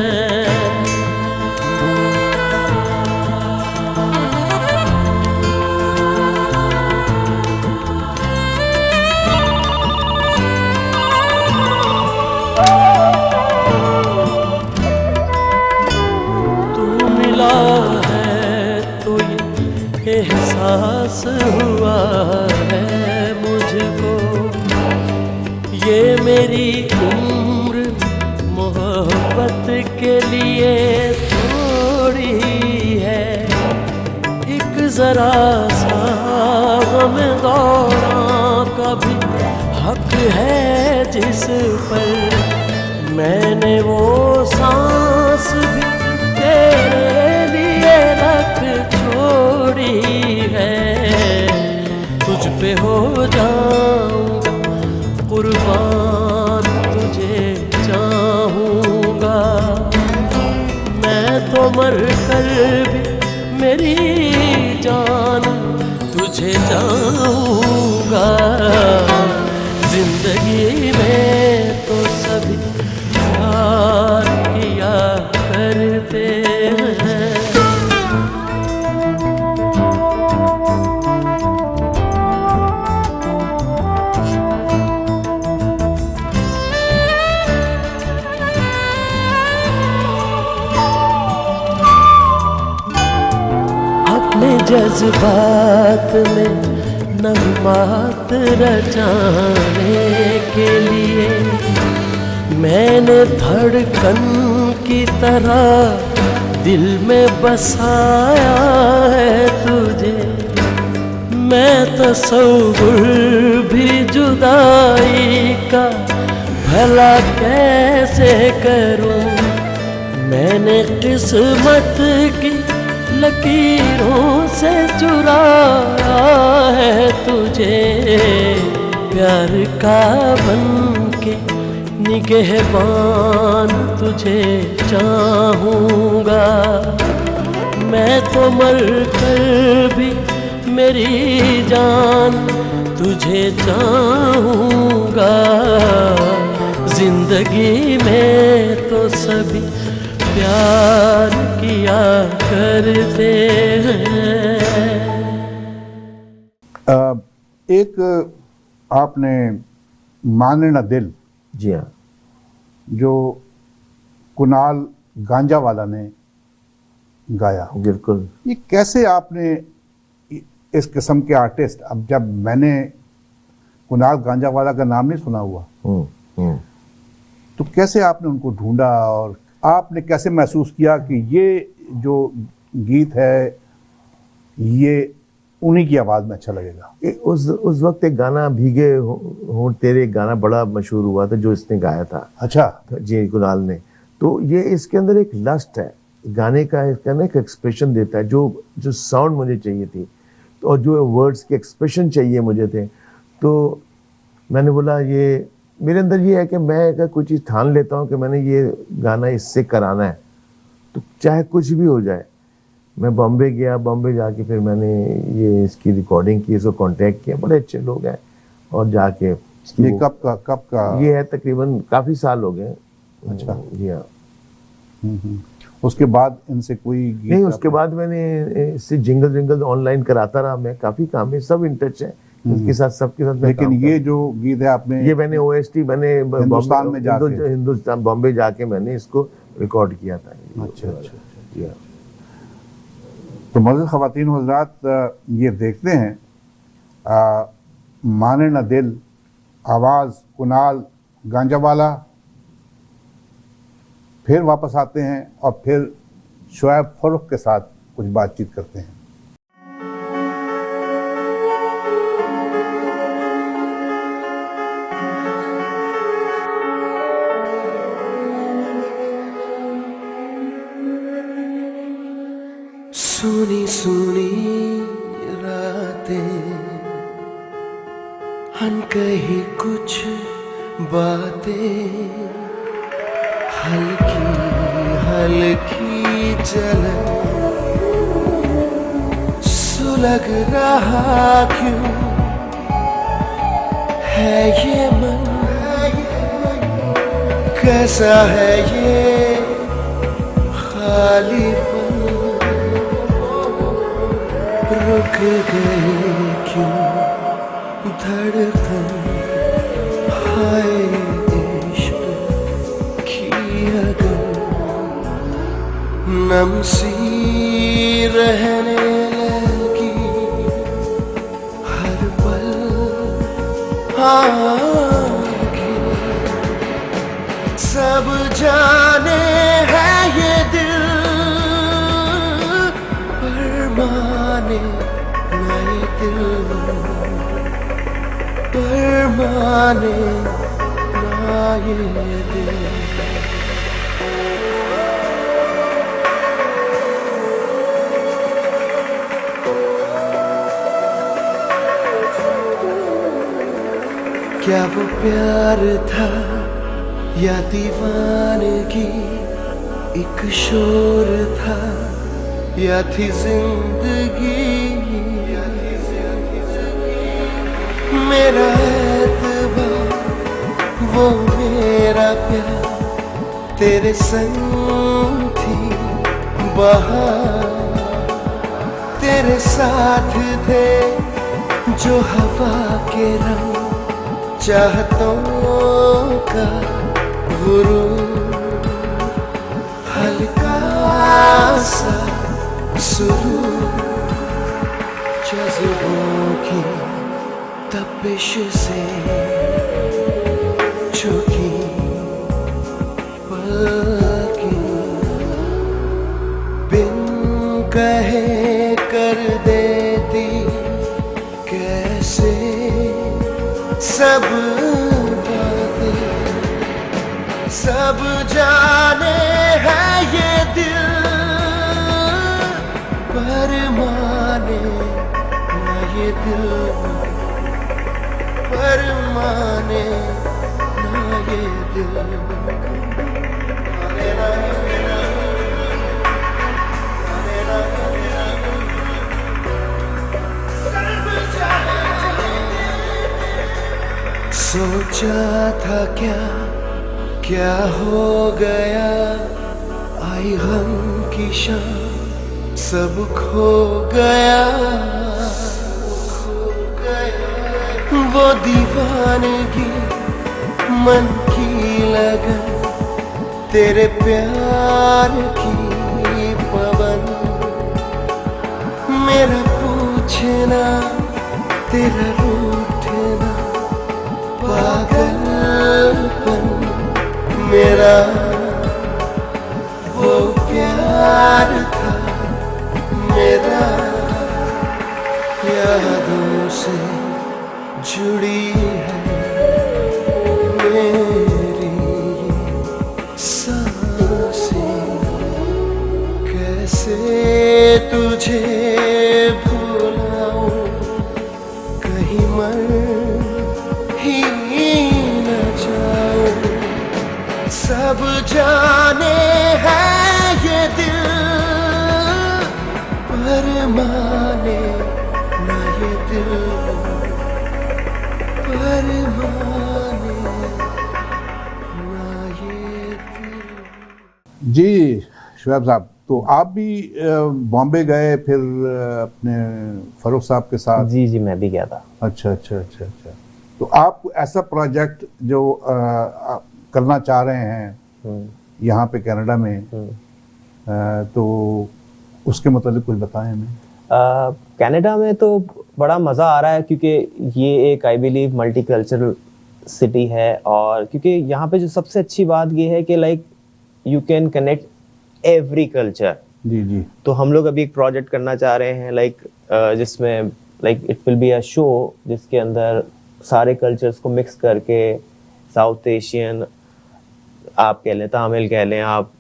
तू मिला है तो ये एहसास हुआ है मुझको, ये मेरी उम्र मोहब्बत के लिए थोड़ी है। एक जरा सा गम दौड़ा का भी हक है जिस पर, मैंने वो सांस भी तेरे लिए रख छोड़ी तुझे चाहूँगा। जिंदगी में तो सभी प्यार किया करते हैं। अपने जज्बात में नगमात रचाने के लिए मैंने धड़कन की तरह दिल में बसाया है तुझे। मैं तसव्वुर भी जुदाई का भला कैसे करूं। मैंने किस्मत की लकीरों से चुराया है तुझे। प्यार का बनके निगहबान तुझे चाहूँगा। मैं तो मर कर भी मेरी जान तुझे चाहूँगा। जिंदगी में तो सभी प्यार किया करते हैं। एक आपने माने न दिल, जी हाँ, जो कुणाल गांजावाला ने गाया, बिल्कुल। ये कैसे आपने इस किस्म के आर्टिस्ट, अब जब मैंने कुणाल गांजावाला का नाम नहीं सुना हुआ, तो कैसे आपने उनको ढूंढा और आपने कैसे महसूस किया कि ये जो गीत है ये उन्हीं की आवाज़ में अच्छा लगेगा? उस वक्त एक गाना भीगे होंठ तेरे, एक गाना बड़ा मशहूर हुआ था जो इसने गाया था। अच्छा जी, कुणाल ने। तो ये इसके अंदर एक लस्ट है गाने का, इसका ना एक एक्सप्रेशन देता है जो साउंड मुझे चाहिए थी, तो और जो वर्ड्स के एक्सप्रेशन चाहिए मुझे थे। तो मैंने बोला ये मेरे अंदर ये है कि मैं अगर कोई चीज़ ठान लेता हूँ कि मैंने ये गाना इससे कराना है, तो चाहे कुछ भी हो जाए। मैं बॉम्बे गया, बॉम्बे जाके फिर मैंने ये इसकी रिकॉर्डिंग की, इसको कांटेक्ट किया, बड़े अच्छे लोग हैं, और जाके ये कब का ये है तकरीबन काफ़ी साल हो गए। अच्छा जी हाँ। उसके बाद इनसे कोई गीत नहीं, उसके बाद मैंने इससे जिंगल ऑनलाइन कराता रहा। मैं काफ़ी काम में सब इन टच है इसके साथ, सबके साथ। लेकिन ये जो गीत है आपने, ये मैंने OST मैंने हिंदुस्तान में जाके, हिंदुस्तान बॉम्बे जाके मैंने इसको रिकॉर्ड किया था। अच्छा। तो मज़ीद ख़वातीन व हज़रात, ये देखते हैं माने न दिल, आवाज़ कुणाल गांजावाला। फिर वापस आते हैं और फिर शुएब फर्रुख के साथ कुछ बातचीत करते हैं। सुनी सुनी रातें, अनकही कुछ बातें, हल्की हल्की जलन, सुलग रहा क्यों है ये मन, कैसा है ये खालीपन, रुक गई क्यों धड़कन, हाय इश्क की अगन, नम सी रहने लगी हर पल आगे, सब जाने है ये दिल पर माने नए दिल पर माने ना ये दिल। क्या वो प्यार था या दीवानगी, एक शोर था या थी जिंदगी, तेरे संग थी बहार, तेरे साथ थे जो हवा के रंग, चाहतों का गुरूर, हल्का सा सुरूर, जज्बों की तपिश से झुकी पलकें, बिन कहे कर देती कैसे सब बातें, सब जाने हैं ये दिल पर माने ना ये दिल, पर माने ना ये दिल। सोचा था क्या क्या हो गया, आई गम की शाम सब खो गया, वो दीवानगी मन की लगन, तेरे प्यार की पवन, मेरा पूछना तेरा रूठना, पागलपन मेरा वो प्यार था मेरा, यादों से जुड़ी है मेरी सांसें, कैसे तुझे भुलाऊं, कहीं मर ही न जाऊं, सब जाने हैं ये दिल पर माने ना ये दिल, पर माने ना ये दिल। जी शुएब साहब, तो आप भी बॉम्बे गए फिर अपने फरूख साहब के साथ? जी जी, मैं भी गया था। अच्छा अच्छा अच्छा अच्छा। तो आप ऐसा प्रोजेक्ट जो करना चाह रहे हैं यहाँ पे कनाडा में, तो उसके मतलब कुछ बताएं हमें। कनाडा में तो बड़ा मज़ा आ रहा है क्योंकि ये एक आई बिलीव मल्टीकल्चरल सिटी है, और क्योंकि यहाँ पे जो सबसे अच्छी बात ये है कि like you can connect every culture. जी जी। तो हम लोग अभी एक प्रोजेक्ट करना चाह रहे हैं लाइक जिसमें like it will be a show जिसके अंदर सारे कल्चर्स को मिक्स करके, साउथ एशियन आप कह लें, तमिल कह लें, आप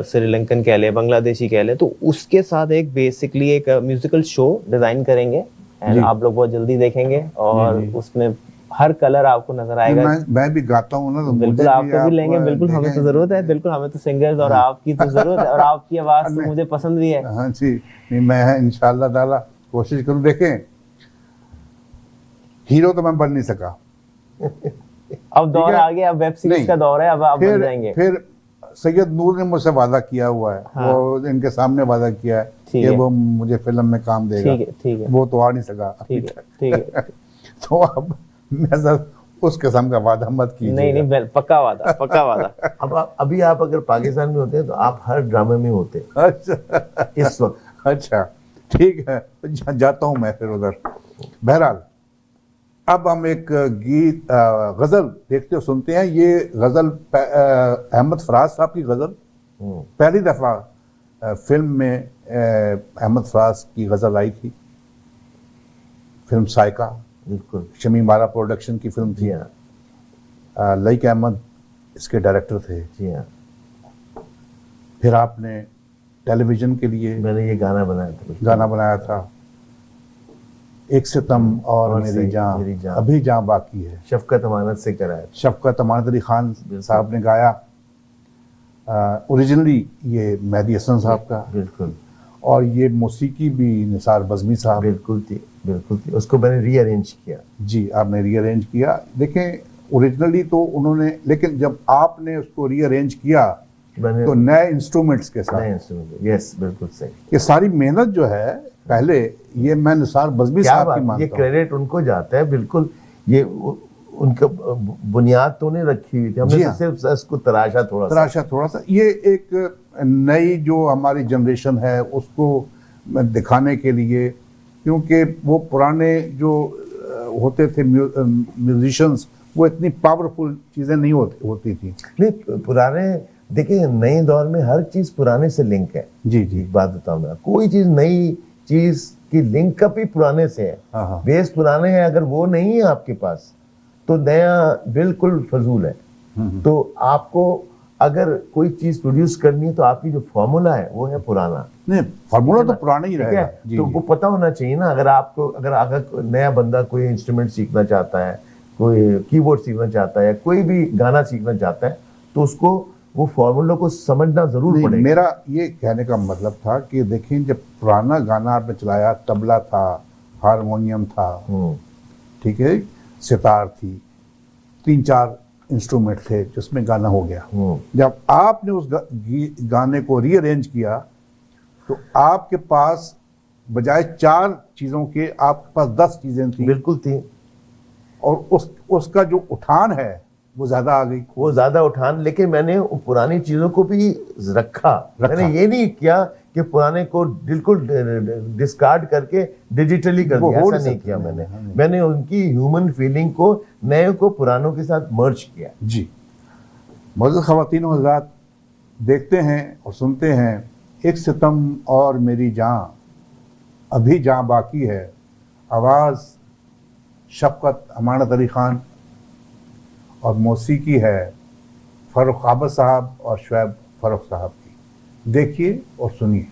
श्रीलंकन कह लें, बांग्लादेशी कह लें, तो उसके साथ एक बेसिकली एक म्यूजिकल शो डिजाइन करेंगे एंड आप लोग बहुत जल्दी देखेंगे, और उसमें हर कलर आपको नजर आएगा। मैं भी गाता हूँ ना, तो बिल्कुल आपको भी लेंगे, बिल्कुल हमें तो जरूरत है, बिल्कुल हमें तो सिंगर्स और आपकी तो जरूरत है, और आपकी आवाज तो मुझे पसंद भी है। हाँ जी, नहीं मैं इंशाल्लाह ताला कोशिश करूँ। देखें, हीरो तो मैं बन नहीं सका, अब दौर आ गया, अब वेब सीरीज का दौर है, अब आप बन जाएंगे। फिर सैयद नूर ने मुझसे वादा किया हुआ है, हाँ। वो इनके सामने वादा किया है कि वो मुझे फिल्म में काम देगा। ठीक है, वो तो आ नहीं सका। ठीक है तो अब मैं सर उस किस्म का वादा मत कीजिए। नहीं, पक्का वादा, पक्का वादा। अब अभी आप अगर पाकिस्तान में होते हैं तो आप हर ड्रामे में होते अच्छा इस वक्त। अच्छा ठीक है, जाता हूँ मैं फिर उधर। बहरहाल अब हम एक गीत गजल देखते हो सुनते हैं। ये गजल अहमद फराज साहब की गजल, पहली दफा फिल्म में अहमद फराज की गजल आई थी, फिल्म साइका, बिल्कुल शमी मारा प्रोडक्शन की फिल्म थी। लईक अहमद इसके डायरेक्टर थे। जी हाँ। फिर आपने टेलीविजन के लिए मैंने ये गाना बनाया था, एक सितम और मेरी जान अभी जान बाकी है, शफकत अमानत से कराया। शफकत अमानत अली खान साहब ने गाया। ओरिजिनली ये मेहदी हसन साहब का, बिल्कुल, और ये मौसीकी भी निसार बज़मी साहब। बिल्कुल थी। उसको मैंने रीअरेंज किया। जी, आपने रीअरेंज किया। देखें, ओरिजिनली तो उन्होंने, लेकिन जब आपने उसको रीअरेंज किया मैंने तो नए इंस्ट्रूमेंट्स के साथ। नए इंस्ट्रूमेंट, यस बिल्कुल सही। ये सारी मेहनत जो है पहले, ये मैं निसार बज़मी क्या साहब बात, की ये मानता हूँ। क्रेडिट उनको जाता है बिल्कुल। ये उनका बुनियाद तो नहीं रखी हुई थी, हमने जी तो हाँ। सिर्फ इसको तराशा थोड़ा सा। ये एक नई जो हमारी जनरेशन है उसको दिखाने के लिए, क्योंकि वो पुराने जो होते थे म्यूजिशियंस, वो इतनी पावरफुल चीज़ें नहीं होती थी। नहीं, पुराने देखिए, नए दौर में हर चीज पुराने से लिंक है। जी जी। एक बात बताऊं मैं, कोई चीज नई चीज की लिंकअप ही पुराने से है। हाँ हाँ। बेस पुराने हैं, अगर वो नहीं है आपके पास तो नया बिल्कुल फजूल है। तो आपको अगर कोई चीज प्रोड्यूस करनी है तो आपकी जो फॉर्मूला है वो है पुराना। नहीं, फार्मूला तो पुराना ही ठीक रहेगा। है, जी तो जी। वो पता होना चाहिए ना। अगर नया बंदा कोई इंस्ट्रूमेंट सीखना चाहता है, कोई कीबोर्ड सीखना चाहता है, कोई भी गाना सीखना चाहता है, तो उसको वो फॉर्मूला को समझना जरूर नहीं, पड़ेगा। मेरा ये कहने का मतलब था कि देखिए, जब पुराना गाना आपने चलाया, तबला था, हारमोनियम था, ठीक है, सितार थी, 3-4 इंस्ट्रूमेंट थे जिसमें गाना हो गया। जब आपने उस गाने को रीअरेंज किया तो आपके पास बजाय 4 चीज़ों के आपके पास 10 चीज़ें थी। बिल्कुल थी। और उसका जो उठान है वो ज़्यादा आ गई। वो ज्यादा उठान, लेकिन मैंने उन पुरानी चीजों को भी रखा। मैंने ये नहीं किया कि पुराने को बिल्कुल डिस्कार्ड करके डिजिटली कर वो दिया, हो ऐसा नहीं सकता किया है। मैंने। हाँ। मैंने उनकी ह्यूमन फीलिंग को, नए को पुरानों के साथ मर्ज किया। जी। मौजूद ख़वातीन व हज़रात, देखते हैं और सुनते हैं एक सितम और मेरी जान, अभी जान बाकी है। आवाज़ शफ़क़त अमानत अली ख़ान और मौसीकी है फ़र्रुख आबद साहब और शुएब फ़र्रुख साहब की। देखिए और सुनिए।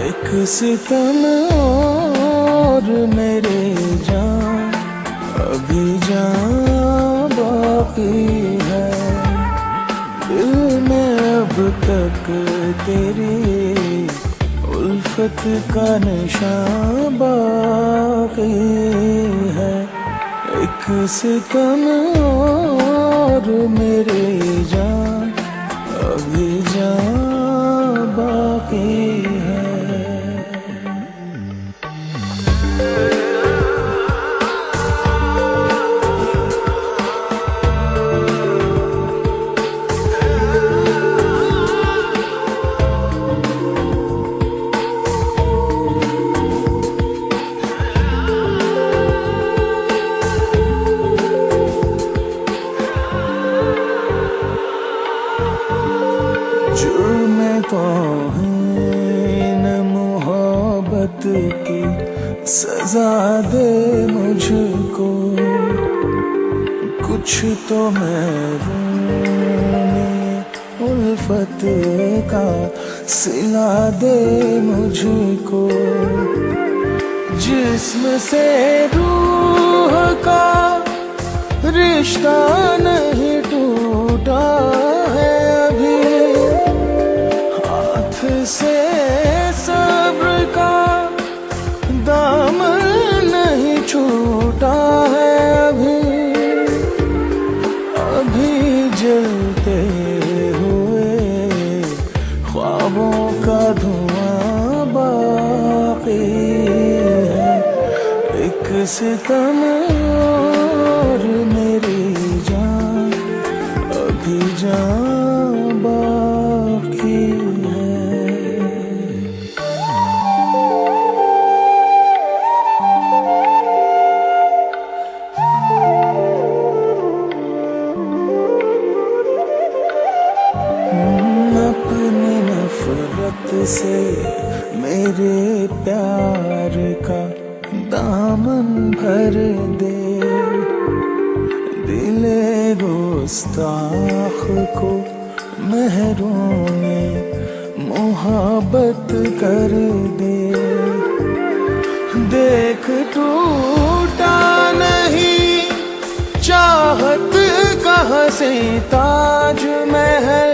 एक सितम और मेरे जान, अभी जान बाकी है। दिल में अब तक तेरी उल्फत का निशान बाकी है। एक सितम और मेरे जान, अभी जान बाकी है। जुर्म तौहीन मोहब्बत की सजा दे मुझको, कुछ तो महरूमी उल्फत का सिला दे मुझको। जिस्म से रूह का रिश्ता नहीं टूटा है अभी, हाथ से सब्र का दामन नहीं छूटा है अभी। अभी जलते हुए ख्वाबों का धुआं बाकी है। एक सितम और मेरी जान, अभी जान बाकी है। अपनी नफरत से मेरे प्यार का दामन भर दे, दिले गुस्ताख को महरूम मोहब्बत कर दे। देख टूटा नहीं चाहत कहाँ से ताज महल,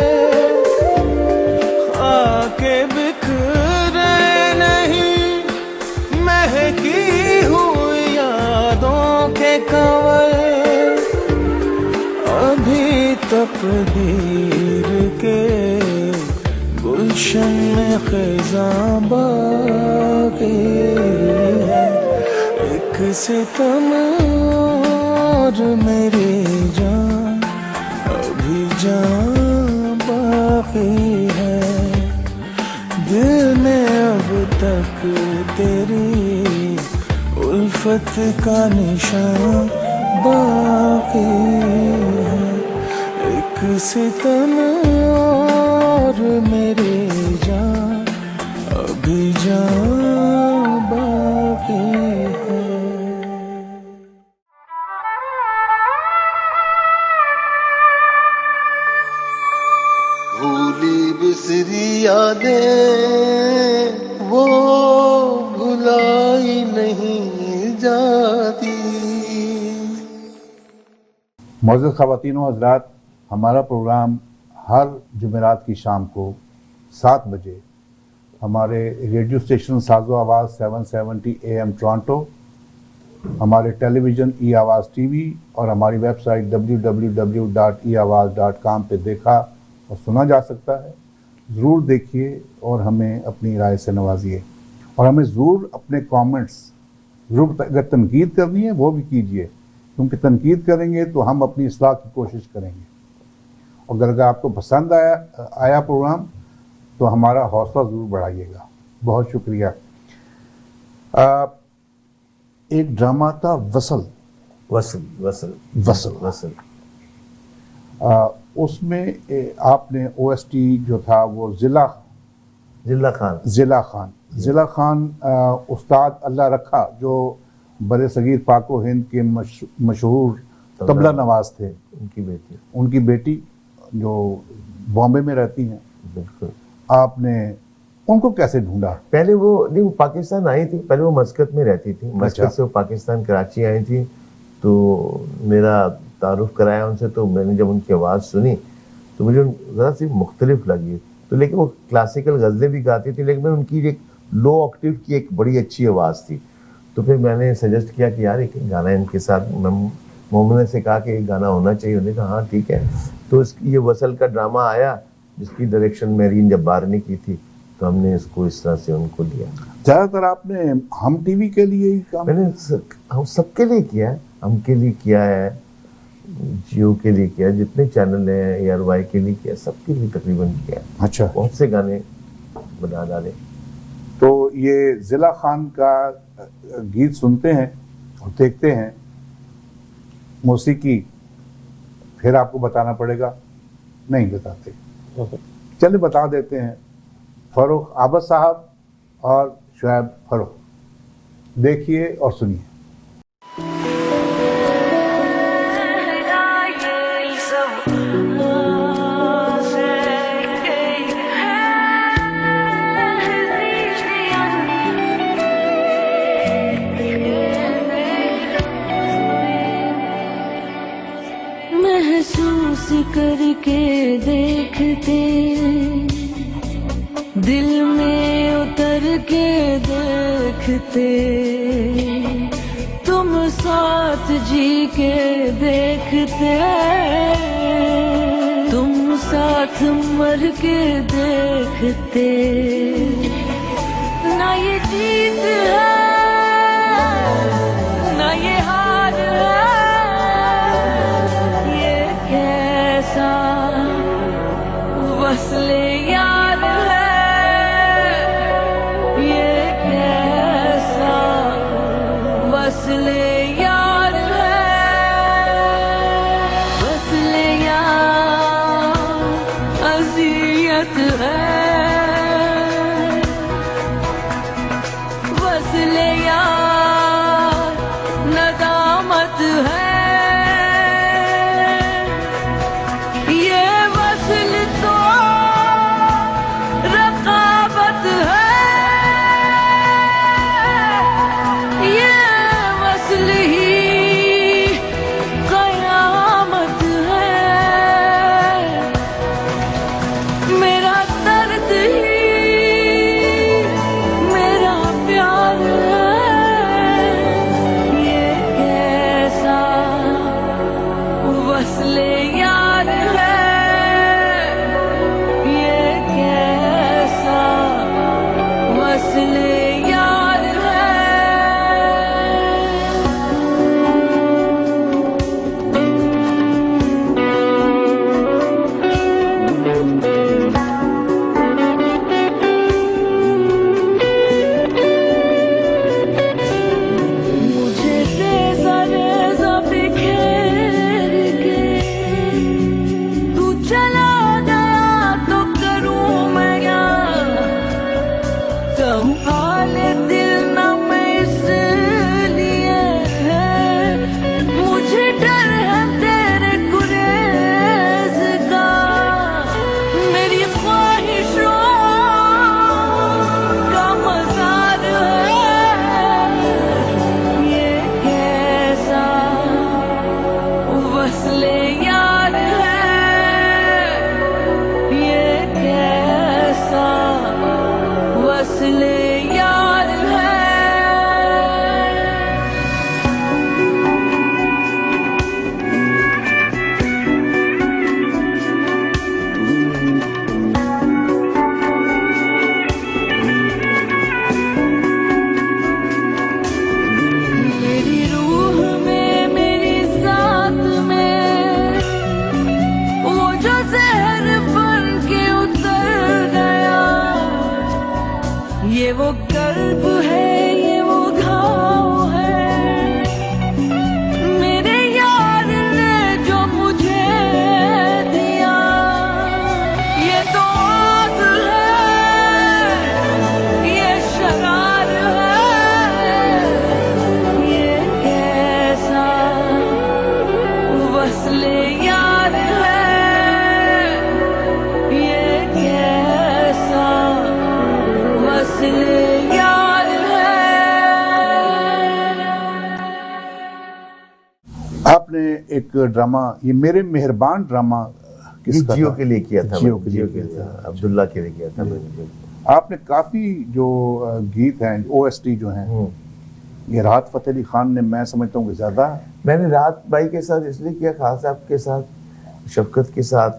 आके बिखरे नहीं महकी हुई यादों के कंवल। अभी तकदीर के गुलशन में खिज़ां बाकी है। एक सितम और मेरी जान अभी जान बाकी है। दिल में अब तक तेरी उल्फत का निशान बाकी है। एक सितम और मेरी जान अभी जान बाकी है। भूली बिसरी यादें वो भुलाई नहीं जाती। मौजूद ख़वातीन व हज़रात, हमारा प्रोग्राम हर जुमेरात की शाम को 7 बजे हमारे रेडियो स्टेशन साजो आवाज़ 770 AM टोरंटो, हमारे टेलीविज़न ई आवाज़ टीवी और हमारी वेबसाइट www.eawaz.com पे देखा और सुना जा सकता है। ज़रूर देखिए और हमें अपनी राय से नवाजिए और हमें ज़रूर अपने कमेंट्स ज़रूर, अगर तनकीद करनी है वो भी कीजिए, क्योंकि तनकीद करेंगे तो हम अपनी इस्लाह की कोशिश करेंगे। और अगर आपको पसंद आया प्रोग्राम तो हमारा हौसला ज़रूर बढ़ाइएगा। बहुत शुक्रिया। एक ड्रामा था वसल वसल वसल वसल वसल उसमें आपने OST जो था वो जिला खान उस्ताद अल्लाह रखा, जो बड़े सगीर पाको हिंद के मशहूर तबला नवाज थे, उनकी बेटी जो बॉम्बे में रहती हैं। बिल्कुल। आपने उनको कैसे ढूंढा? पहले वो पाकिस्तान आई थी, पहले वो मस्कत में रहती थी। मस्कत से वो पाकिस्तान कराची आई थी, तो मेरा तारुफ कराया उनसे। तो मैंने जब उनकी आवाज़ सुनी तो मुझे ज़रा सी मुख्तलिफ लगी। तो लेकिन वो क्लासिकल गज़लें भी गाती थी, लेकिन उनकी एक लो ऑक्टेव की एक बड़ी अच्छी आवाज़ थी। तो फिर मैंने सजेस्ट किया कि यार एक गाना इनके साथ, मोहम्मद से कहा कि एक गाना होना चाहिए। उन्होंने कहा हाँ ठीक है। तो ये वसल का ड्रामा आया, जिसकी डायरेक्शन मेरीन जब्बार ने की थी, तो हमने इसको इस तरह से उनको दिया। ज़्यादातर आपने हम टीवी के लिए ही काम? मैंने हम सबके लिए किया है, हम के लिए किया है, जियो के लिए किया, जितने चैनल हैं ARY के लिए किया, सबके लिए तकरीबन किया। अच्छा। बहुत से गाने बना डाले। तो ये जिला खान का गीत सुनते हैं और देखते हैं, मौसीकी फिर आपको बताना पड़ेगा, नहीं बताते, चलिए बता देते हैं। फरोख आबद साहब और शुएब फरोख, देखिए और सुनिए। महसूस करके देखते, दिल में उतर के देखते, तुम साथ जी के देखते, तुम साथ मर के देखते। ना ये जीत है ना ये हार है, ये कैसा वस्ले यार है, ये कैसा वस्ले यार है। वस्ले यार अज़ियत है, वस्ले यार नदामत है। वस्ले यार है ये कैसा वस्ले यार है। आपने एक ड्रामा, ये मेरे मेहरबान ड्रामा ये किसका जियो था? के लिए किया था, जियो मैंने, के लिए जियो किया था। अब्दुल्ला के लिए किया था मैंने। आपने काफ़ी जो गीत हैं, OST जो हैं, ये राहत फ़तेह अली खान ने, मैं समझता हूँ कि ज़्यादा मैंने राहत भाई के साथ इसलिए किया, खान साहब के साथ, शफकत के साथ,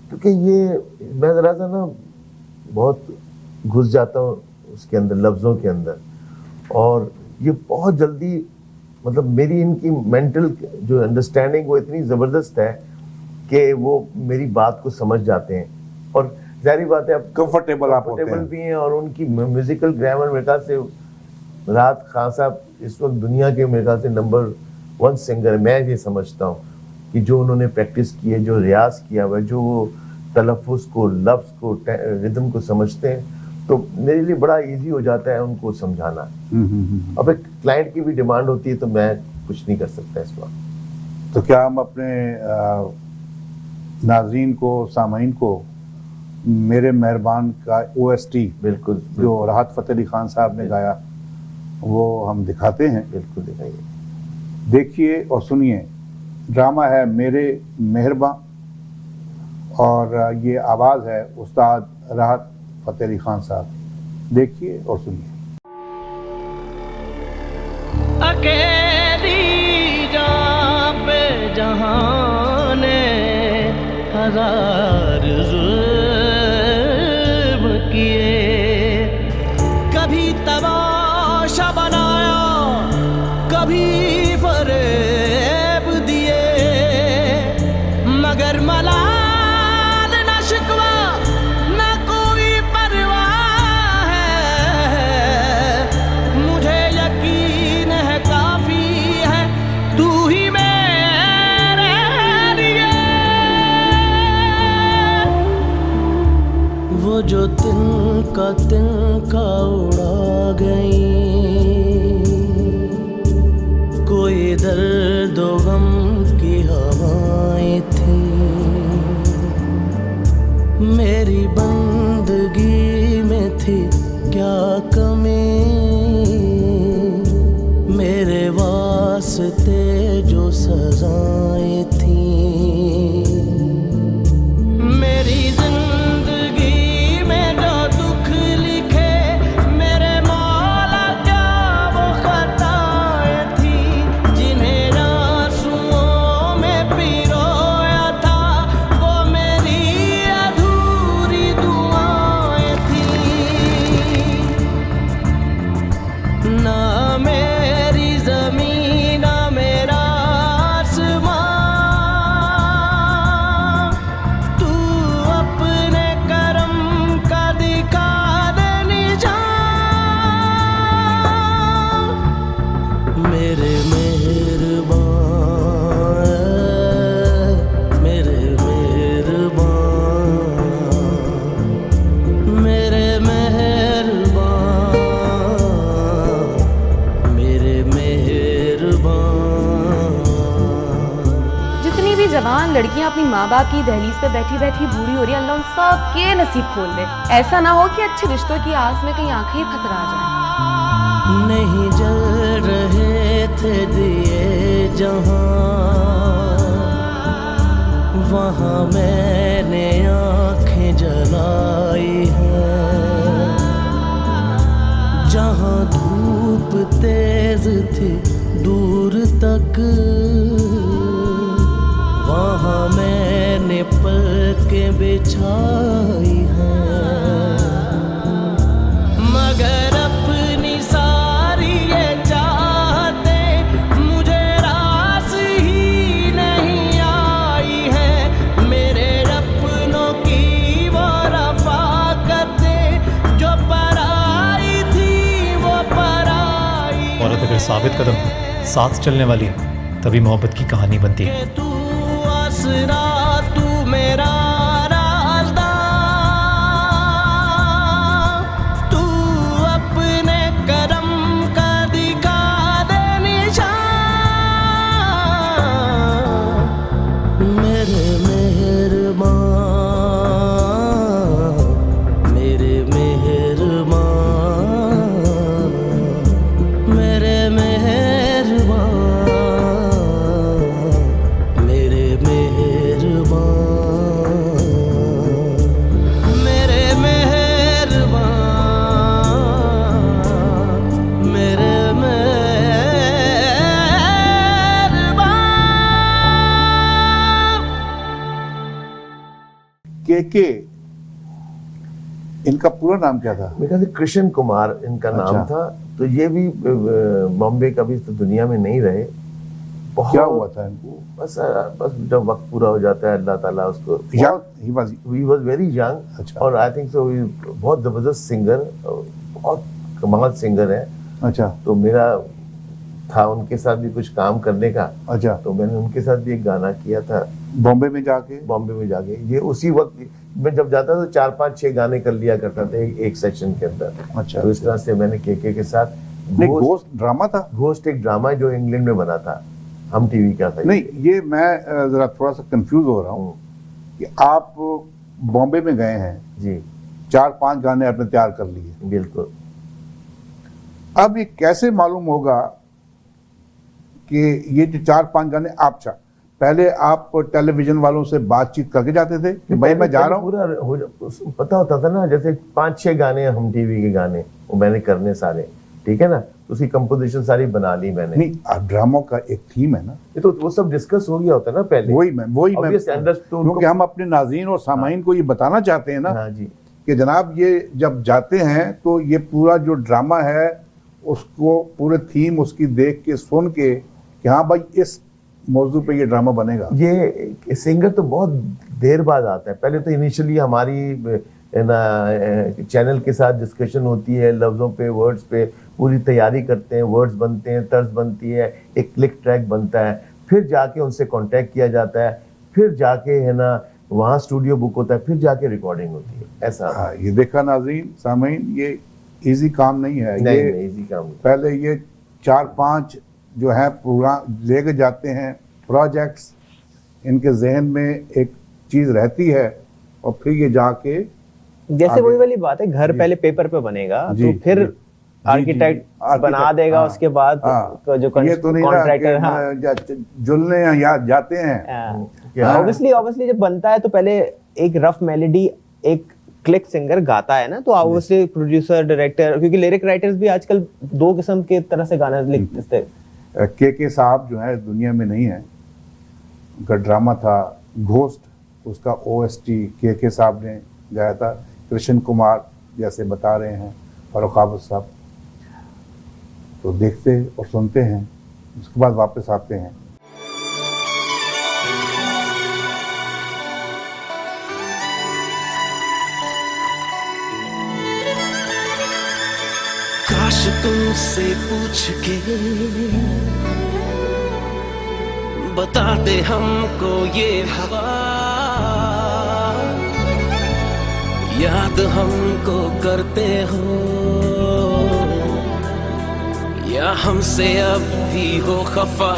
क्योंकि ये मैं ज़रा सा ना बहुत घुस जाता हूँ उसके अंदर, लफ्ज़ों के अंदर, और ये बहुत जल्दी, मतलब मेरी इनकी मेंटल जो अंडरस्टैंडिंग वो इतनी ज़बरदस्त है कि वो मेरी बात को समझ जाते हैं, और जाहिर बात है अब कंफर्टेबल आप होते कंफर्टेबल हैं। भी हैं, और उनकी म्यूजिकल ग्रामर मेरे ख्याल से राहत खान साहब इस वक्त दुनिया के मेरे ख्याल से नंबर 1 सिंगर है। मैं ये समझता हूँ कि जो उन्होंने प्रैक्टिस की है, जो रियाज किया हुआ है, जो वो तलफ़ुज़ को, लफ्ज़ को, रिदम को समझते हैं, तो मेरे लिए बड़ा इजी हो जाता है उनको समझाना। अब एक क्लाइंट की भी डिमांड होती है, तो मैं कुछ नहीं कर सकता इस वक्त। तो क्या हम अपने नाज़रीन को, सामाइन को मेरे मेहरबान का OST बिल्कुल जो राहत फ़तेह अली खान साहब ने गाया वो हम दिखाते हैं? बिल्कुल दिखाइए। देखिए और सुनिए, ड्रामा है मेरे मेहरबान, और ये आवाज़ है उस्ताद राहत फ़तेह अली खान साहब। देखिए और सुनिए। अकेली जान पे जहाने हजार जुल्म किए, कभी तमाशा बनाया, कभी फरेब दिए, मगर मलाल न शिकवा न कोई परवाह है, मुझे यकीन है काफी है तू ही मेरे लिए। वो जो तिनका उड़ा गई, कोई दर्द व गम की हवाएं थी, मेरी बंदगी में थी क्या कमी, मेरे वास्ते जो सजाएं थी, मेरी जिंदगी में जो दुख लिखे, मेरे मौला क्या वो खताएं थी, जिन्हें आंसुओं में पिरोया था, वो मेरी अधूरी दुआएं थी। ना मेरी ज़मीन, ना मेरा आसमां, तू अपने करम का दिखा दे निशान, मेरे मेहरबान, मेरे मेहरबान, मेरे मेहरबान, मेरे मेहरबान। जितनी भी जवान लड़कियां अपनी माँ बाप की दहलीज पे बैठी बैठी बूढ़ी हो रही है, अल्लाह उन सब के नसीब खोल दे। ऐसा ना हो कि अच्छे रिश्तों की आस में कहीं आंखें ही खतरा जाए। नहीं जल रहे थे दिए जहां, वहां मैंने आंखें जलाई हैं, जहां धूप तेज थी दूर तक, वहां मैंने पलकें बिछाई हैं, मगर अपनी सारी ये चाहते मुझे रास ही नहीं आई है, मेरे अपनों की वो रफ़ाकतें जो पराई थी वो पराई औरत अगर साबित कदम साथ चलने वाली है, तभी मोहब्बत की कहानी बनती है। है। तू आसरा, तू मेरा राज़दार, तू अपने करम का दिखा दे निशान, के इनका पूरा नाम क्या था? मेरे ख्याल से कृष्ण कुमार इनका नाम अच्छा। था। तो ये भी बॉम्बे कभी तो दुनिया में नहीं रहे। क्या हुआ था इनको? बस जब वक्त पूरा हो जाता है अल्लाह ताला उसको, ही वाज वेरी यंग। अच्छा। और आई थिंक सो बहुत जबरदस्त सिंगर, बहुत कमाल सिंगर है। अच्छा। तो मेरा था उनके साथ भी कुछ काम करने का। अच्छा। तो मैंने उनके साथ भी एक गाना किया था बॉम्बे में जाके। बॉम्बे में जाके। ये उसी वक्त मैं जब जाता था तो 4-5-6 गाने कर लिया करता था एक सेक्शन के अंदर। अच्छा। तो इस तरह से मैंने के साथ नहीं, घोस्ट ड्रामा था। घोस्ट एक ड्रामा है जो इंग्लैंड में बना था, हम टीवी का था। नहीं, ये मैं जरा थोड़ा सा कंफ्यूज हो रहा हूँ कि आप बॉम्बे में गए हैं जी, 4-5 गाने आपने तैयार कर लिए। बिल्कुल। अब ये कैसे मालूम होगा कि ये जो 4-5 गाने आप पहले आप टेलीविजन वालों से बातचीत करके जाते थे कि भाई मैं जा रहा हूँ? पूरा पता होता था ना, जैसे 5-6 गाने हम टीवी के गाने वो मैंने करने सारे, ठीक है ना। तो उसकी कंपोजिशन सारी बना ली मैंने। नहीं, आप ड्रामों का एक थीम है ना, ये तो वो सब डिस्कस हो गया होता है ना पहले। वही मैं तो क्योंकि हम अपने नाज़रीन और सामाइन को ये बताना चाहते हैं ना। हाँ जी, कि जनाब ये जब जाते हैं तो ये पूरा जो ड्रामा है उसको पूरे थीम उसकी देख के सुन के कि हाँ भाई इस मौजू पे ये ड्रामा बनेगा। ये सिंगर तो बहुत देर बाद आता है। पहले तो इनिशियली हमारी ना चैनल के साथ डिस्कशन होती है, लफ्ज़ों पे, वर्ड्स पे पूरी तैयारी करते हैं, वर्ड्स बनते हैं, तर्ज बनती है, एक क्लिक ट्रैक बनता है, फिर जाके उनसे कांटेक्ट किया जाता है, फिर जाके है ना वहाँ स्टूडियो बुक होता है, फिर जाके रिकॉर्डिंग होती है। ऐसा हाँ, ये देखा नाज़रीन सामीन, ये इजी काम नहीं है। नहीं, ये इजी काम नहीं। पहले ये 4-5 जो है प्रोग्राम लेके जाते हैं, प्रोजेक्ट्स, इनके जहन में एक चीज़ रहती है और फिर ये जाके जैसे वही वाली बात है, घर पहले पेपर पे बनेगा तो फिर आर्किटेक्ट बना देगा, उसके बाद जो ये तो नहीं कॉन्ट्रैक्टर जुलने या जाते हैं। ऑब्वियसली जब बनता है तो पहले एक रफ मेलोडी एक क्लिक सिंगर गाता है ना, तो ऑब्वियसली प्रोड्यूसर, डायरेक्टर, क्योंकि लिरिक राइटर्स भी आजकल 2 किस्म के तरह से गाना लिखते हैं। के साहब जो है इस दुनिया में नहीं है। उनका ड्रामा था घोस्ट, उसका OST के साहब ने गाया था, कृष्ण कुमार जैसे बता रहे हैं, फारूक आबद साहब। तो देखते और सुनते हैं, उसके बाद वापस आते हैं। काश तुमसे पूछ के बता दे हमको ये हवा, याद हमको करते हो या हमसे अब भी हो खफा।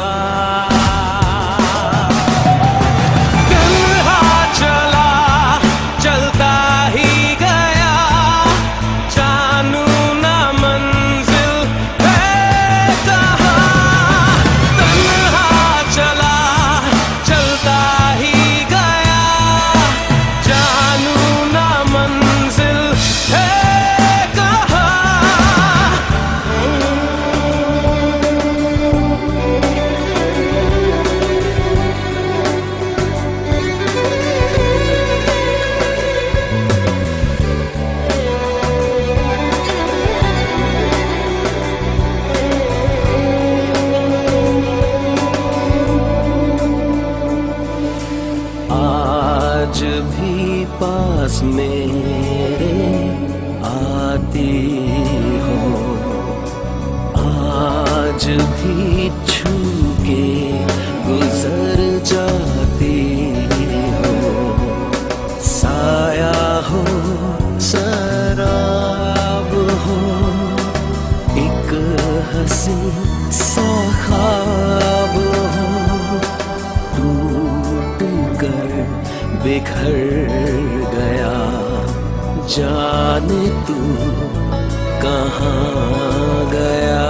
तन्हा चला चलता ही गया, जानू ना मंजिल है कहाँ। तन्हा चला चलता ही गया, जानू ना मंजिल है कहाँ। आज भी पास मेरे आती हो, आज भी छू के गुजर जाती हो। साया हो, शराब हो, एक हंसी सा ख्वाब हो, टूट कर बिखर गया, जाने तू कहाँ गया।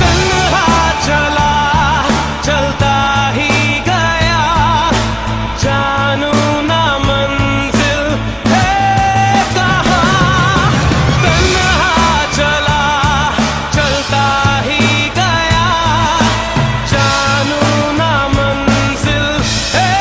तन्हा चला चलता ही गया, जानू ना मंजिल है कहाँ। तन्हा चला चलता ही गया, जानू ना मंजिल है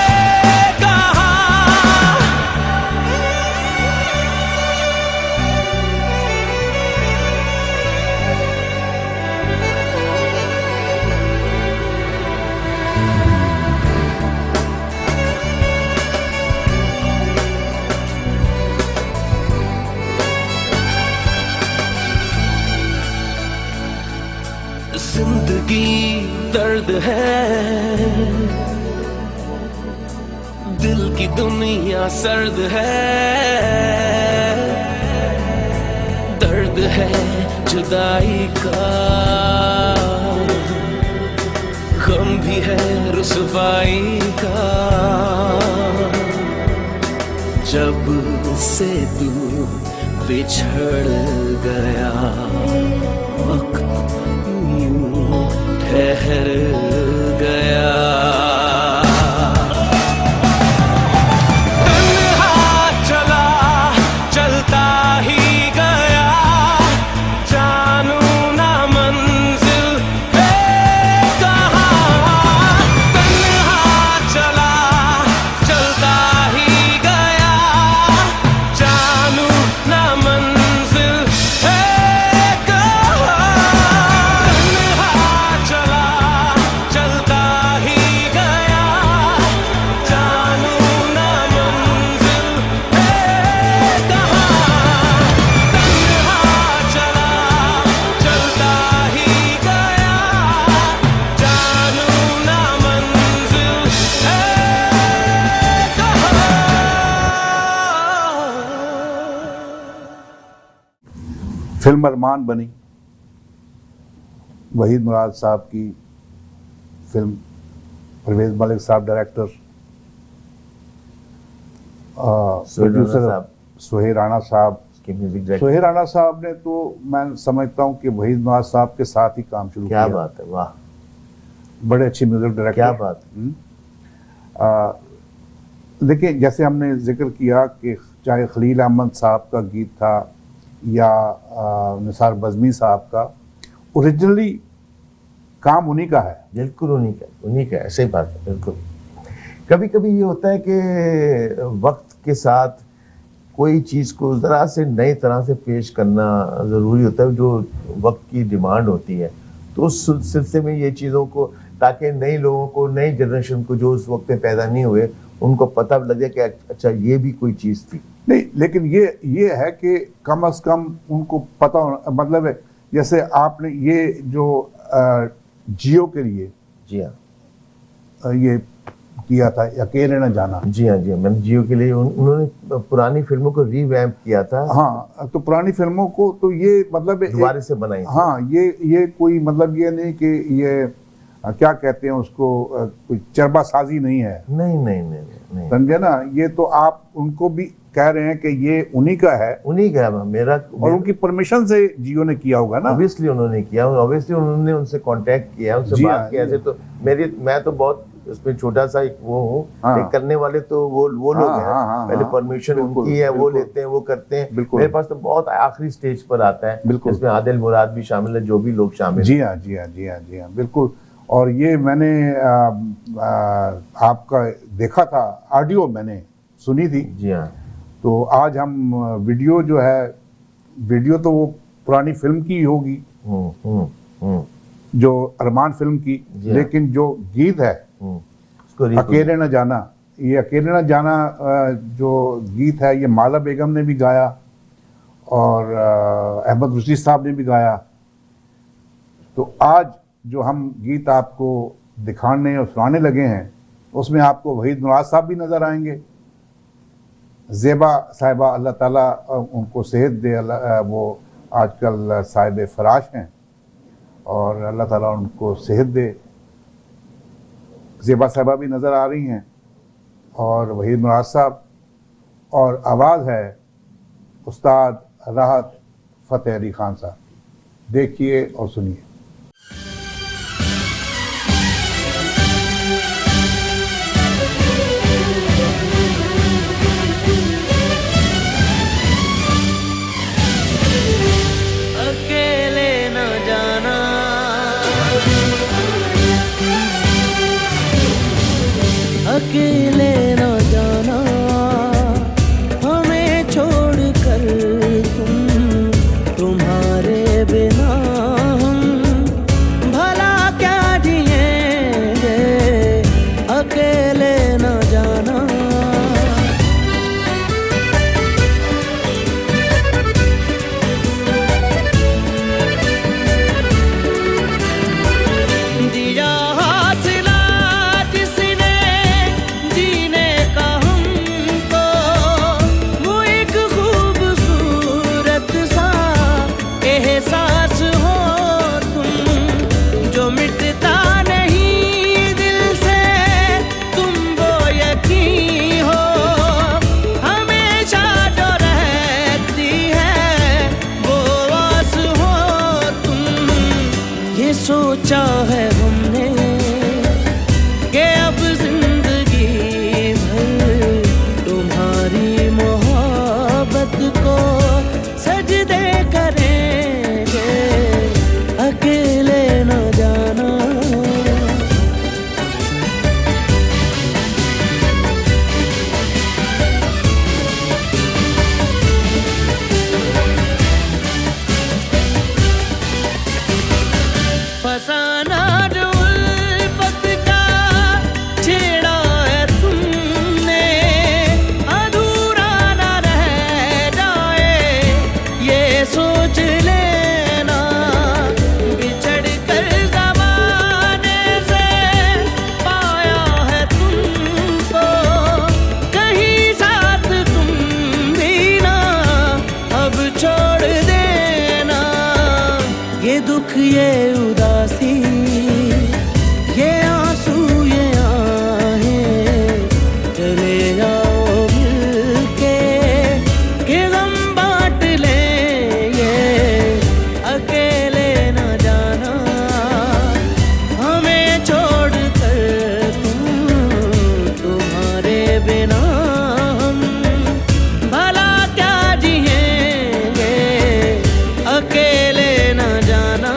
दर्द है, दिल की दुनिया सर्द है, दर्द है जुदाई का, गम भी है रुसवाई का। जब से तू बिछड़ गया, वक्त यूं ठहर गया। तन्हा चला चलता ही गया, जानू ना मंजिल है कहाँ। तन्हा चला चलता ही गया, जानू ना मंजिल है कहाँ। तन्हा चला चलता ही गया, जानू ना मंजिल है कहाँ। तन्हा चला चलता ही गया, जानू ना मंजिल है कहाँ। फिल्म अरमान बनी, वहीद मुराद साहब की फिल्म, परवेज मलिक साहब डायरेक्टर, प्रोड्यूसर साहब। सोहेल राणा साहब। उसके म्यूजिक डायरेक्टर। सोहेल राणा साहब ने तो मैं समझता हूँ कि वहीद मुराद साहब के साथ ही काम शुरू क्या किया। बात है, वाह बड़े अच्छे म्यूजिक डायरेक्टर। क्या बात है। देखिए, जैसे हमने जिक्र किया कि चाहे खलील अहमद साहब का गीत था या निसार बज़मी साहब का, ओरिजिनली काम उन्हीं का है। बिल्कुल उन्हीं का ऐसे ही बात है। बिल्कुल कभी कभी ये होता है कि वक्त के साथ कोई चीज़ को ज़रा से नई तरह से पेश करना ज़रूरी होता है, जो वक्त की डिमांड होती है। तो उस सिलसिले में ये चीज़ों को, ताकि नए लोगों को, नई जनरेशन को जो उस वक्त में पैदा नहीं हुए, उनको पता लग जाए कि अच्छा ये भी कोई चीज़ थी। नहीं, लेकिन ये है कि कम से कम उनको पता होना, मतलब है, जैसे आपने ये जो जियो के लिए जी हाँ, ये किया था, अकेले न जाना। जी हाँ, जी हाँ। मैंने जियो के लिए उन्होंने पुरानी फिल्मों को रीवैम्प किया था। हाँ, तो पुरानी फिल्मों को तो ये मतलब दोबारा से बनाई। हाँ, ये कोई मतलब ये नहीं कि ये क्या कहते हैं उसको, कोई चरबासाजी नहीं है। नहीं। समझे ना, ये तो आप उनको भी कह रहे हैं कि ये उन्हीं का है, उन्हीं का है। मेरा और उनकी परमिशन से जियो ने किया होगा ना। ऑब्वियसली उन्होंने किया, ऑब्वियसली उन्होंने उनसे कांटेक्ट किया, उनसे जी बात हाँ, किया। ऐसे तो मैं तो बहुत उसमें छोटा सा एक वो हूँ, हाँ। लेकिन करने वाले तो वो लोग हैं। हाँ, पहले हाँ, परमिशन बिल्कुल, उनकी है, वो बिल्कुल। लेते हैं, वो करते हैं। बिल्कुल। मेरे पास तो बहुत आखिरी स्टेज पर आता है, बिल्कुल। इसमें आदिल मुराद भी शामिल है, जो भी लोग शामिल जी हाँ, बिल्कुल। और ये मैंने आपका देखा था, ऑडियो मैंने सुनी थी। जी हाँ। तो आज हम वीडियो जो है, वीडियो तो वो पुरानी फिल्म की होगी, जो अरमान फिल्म की, जी हाँ। लेकिन जो गीत है उसको अकेले न जाना, ये अकेले न जाना जो गीत है, ये माला बेगम ने भी गाया और अहमद रशीद साहब ने भी गाया। तो आज जो हम गीत आपको दिखाने और सुनाने लगे हैं, उसमें आपको वहीद मुराद साहब भी नज़र आएंगे। ज़ेबा साहिबा, अल्लाह ताला उनको सेहत दे, वो आजकल साहिब फराश हैं और अल्लाह ताला उनको सेहत दे। ज़ेबा साहिबा भी नज़र आ रही हैं और वहीद मुराद साहब, और आवाज़ है उस्ताद राहत फ़तेह अली खान साहब। देखिए और सुनिए। अकेले न जाना, अकेले न जाना, हमें छोड़कर तुम, तुम्हारे बिना हम भला क्या जिएंगे, अकेले न जाना। दिया मिटता नहीं दिल से तुम वो यकीन हो, हमेशा जो रहती है वो आस हो तुम। ये सोचा है हमने कि अब जिंदगी भर तुम्हारी मोहब्बत को सजदे करेंगे, अकेले न जाना। फसाना जो उल्फत का छेड़ा है तुमने, अधूरा न रह जाए ये सोच लेना। बिछड़ कर ज़माने से पाया है तुमको, कहीं साथ तुम भी ना अब छोड़ देना। ये दुख ये उदासी ये आंसू ये आहें चले जाओ मिलके कि गम बांट लेंगे, अकेले न जाना हमें छोड़ कर तुम। तुम्हारे बिना हम भला क्या जिएंगे, अकेले न जाना,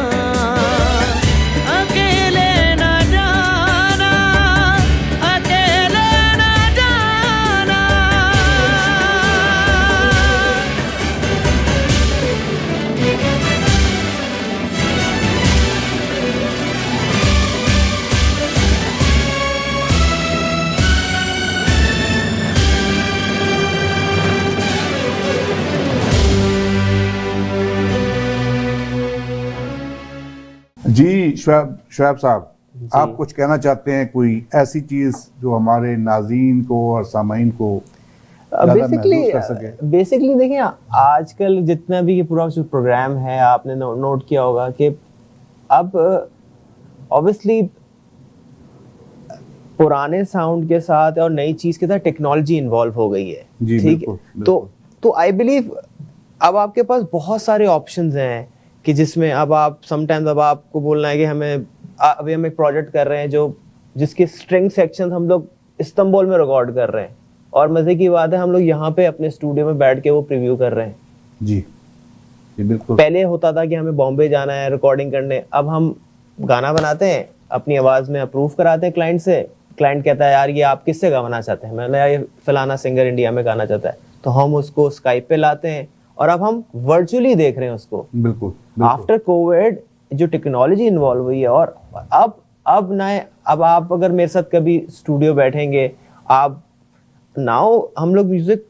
अकेले न जाना, अकेले न जाना। जी शुएब साहब, आप कुछ कहना चाहते हैं, कोई ऐसी चीज जो हमारे नाज़रीन को और सामाइन को ज़्यादा महसूस कर सके? बेसिकली देखिए, आजकल जितना भी ये पूरा जो प्रोग्राम है आपने नोट किया होगा कि अब ऑब्वियसली पुराने साउंड के साथ और नई चीज के साथ टेक्नोलॉजी इन्वॉल्व हो गई है। जी, ठीक है, बिल्कुल, तो आई बिलीव अब आपके पास बहुत सारे ऑप्शंस हैं कि जिसमें अब आप समटाइम्स अब आपको बोलना है कि अभी हम एक प्रोजेक्ट कर रहे हैं जिसके स्ट्रिंग सेक्शन हम लोग इस्तांबुल में रिकॉर्ड कर रहे हैं, और मजे की बात है हम लोग यहाँ पे अपने स्टूडियो में बैठ के वो प्रीव्यू कर रहे हैं। जी बिल्कुल। पहले होता था कि हमें बॉम्बे जाना है रिकॉर्डिंग करने, अब हम गाना बनाते हैं, अपनी आवाज में अप्रूव कराते हैं क्लाइंट से, क्लाइंट कहता है यार ये आप किससे गाना चाहते हैं, मैंने यार ये फलाना सिंगर इंडिया में गाना चाहता है, तो हम उसको स्काइप पे लाते हैं और अब हम वर्चुअली देख रहे हैं उसको। बिल्कुल। आफ्टर कोविड जो टेक्नोलॉजी इन्वॉल्व हुई है, और अब आप अगर मेरे साथ कभी स्टूडियो बैठेंगे, आप नाउ हम लोग म्यूजिक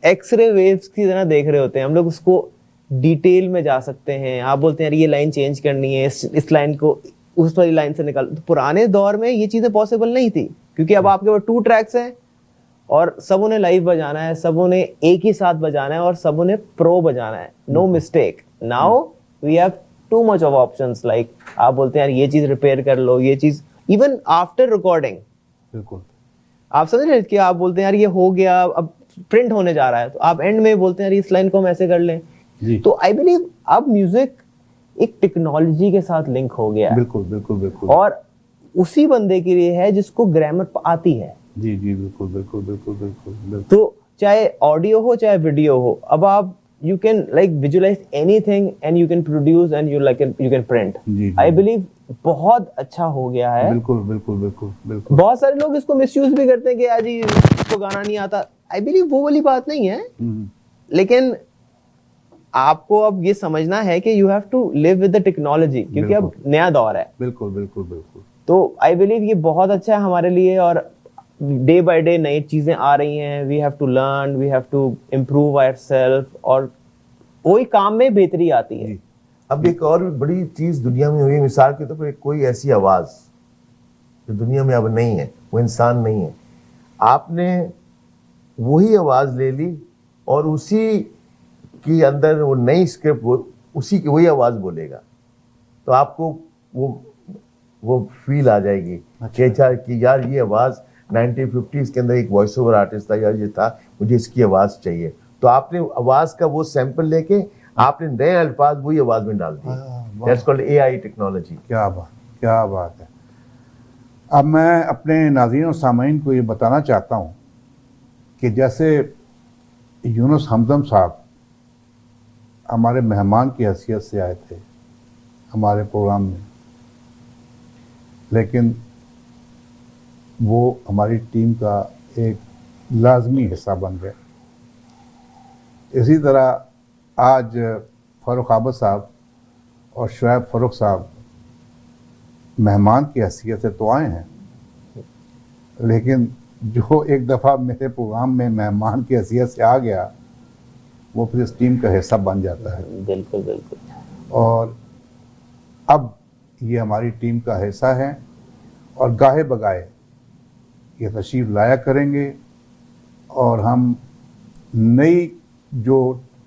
एक्सरे वेव्स की तरह देख रहे होते हैं, हम लोग उसको डिटेल में जा सकते हैं। आप बोलते हैं यार ये लाइन चेंज करनी है, इस लाइन को उस वाली लाइन से निकाल। तो पुराने दौर में ये चीजें पॉसिबल नहीं थी, क्योंकि अब आपके पास 2 ट्रैक्स हैं और सबों ने लाइव बजाना है, सबों ने एक ही साथ बजाना है और सबों ने प्रो बजाना है, no mistake. Now we have too much of options, like आप बोलते हैं यार ये चीज रिपेयर कर लो, ये चीज इवन आफ्टर रिकॉर्डिंग। बिल्कुल। आप समझ रहे हैं कि आप बोलते हैं यार ये हो गया, अब प्रिंट होने जा रहा है, तो आप एंड में बोलते हैं यार इस लाइन को हम ऐसे कर लें। तो आई बिलीव अब म्यूजिक एक टेक्नोलॉजी के साथ लिंक हो गया है। बिल्कुल बिल्कुल बिल्कुल। और उसी बंदे के लिए है जिसको ग्रामर आती है। जी जी बिल्कुल बिल्कुल बिल्कुल बिल्कुल। तो चाहे ऑडियो हो चाहे वीडियो हो, अब आप you can like visualize anything and you can produce and you can print। I believe बहुत अच्छा हो गया है। बिल्कुल बिल्कुल बिल्कुल बिल्कुल। बहुत सारे लोग इसको मिसयूज भी करते हैं कि यार जी इसको गाना नहीं आता। I believe वो वाली बात नहीं है, लेकिन आपको अब ये समझना है कि you have to live with the technology, क्योंकि अब नया दौर है। बिल्कुल बिल्कुल बिल्कुल। तो I believe ये बहुत अच्छा है हमारे लिए, और डे बाय डे नई चीजें आ रही हैं। We have to learn, we have to improve ourself, और वही काम में बेहतरी आती है। अब एक और बड़ी चीज दुनिया में हुई, मिसाल के तौर पर कोई ऐसी आवाज जो दुनिया में अब नहीं है, वो इंसान नहीं है, आपने वही आवाज ले ली और उसी के अंदर वो नई स्क्रिप्ट उसी की वही आवाज बोलेगा, तो आपको वो वो फील आ जाएगी कि यार ये आवाज़ 1950s के अंदर एक वॉइस ओवर आर्टिस्ट था, यार ये था, मुझे इसकी आवाज़ चाहिए। तो आपने आवाज़ का वो सैंपल लेके आपने नए अल्फाज वही आवाज़ में डाल दिए। That's called AI technology. क्या बात है। अब मैं अपने नाज़रीन और सामीन को ये बताना चाहता हूँ कि जैसे यूनुस हमदम साहब हमारे मेहमान की हैसियत से आए थे हमारे प्रोग्राम में, लेकिन वो हमारी टीम का एक लाजमी हिस्सा बन गए। इसी तरह आज फ़ारूक आबद साहब और शुएब फ़ारूक साहब मेहमान की हैसियत से तो आए हैं, लेकिन जो एक दफ़ा मेरे प्रोग्राम में मेहमान की हैसियत से आ गया वो फिर इस टीम का हिस्सा बन जाता है। बिल्कुल बिल्कुल। और अब ये हमारी टीम का हिस्सा है और गाहे बगाए ये तशरीफ़ लाया करेंगे और हम नई जो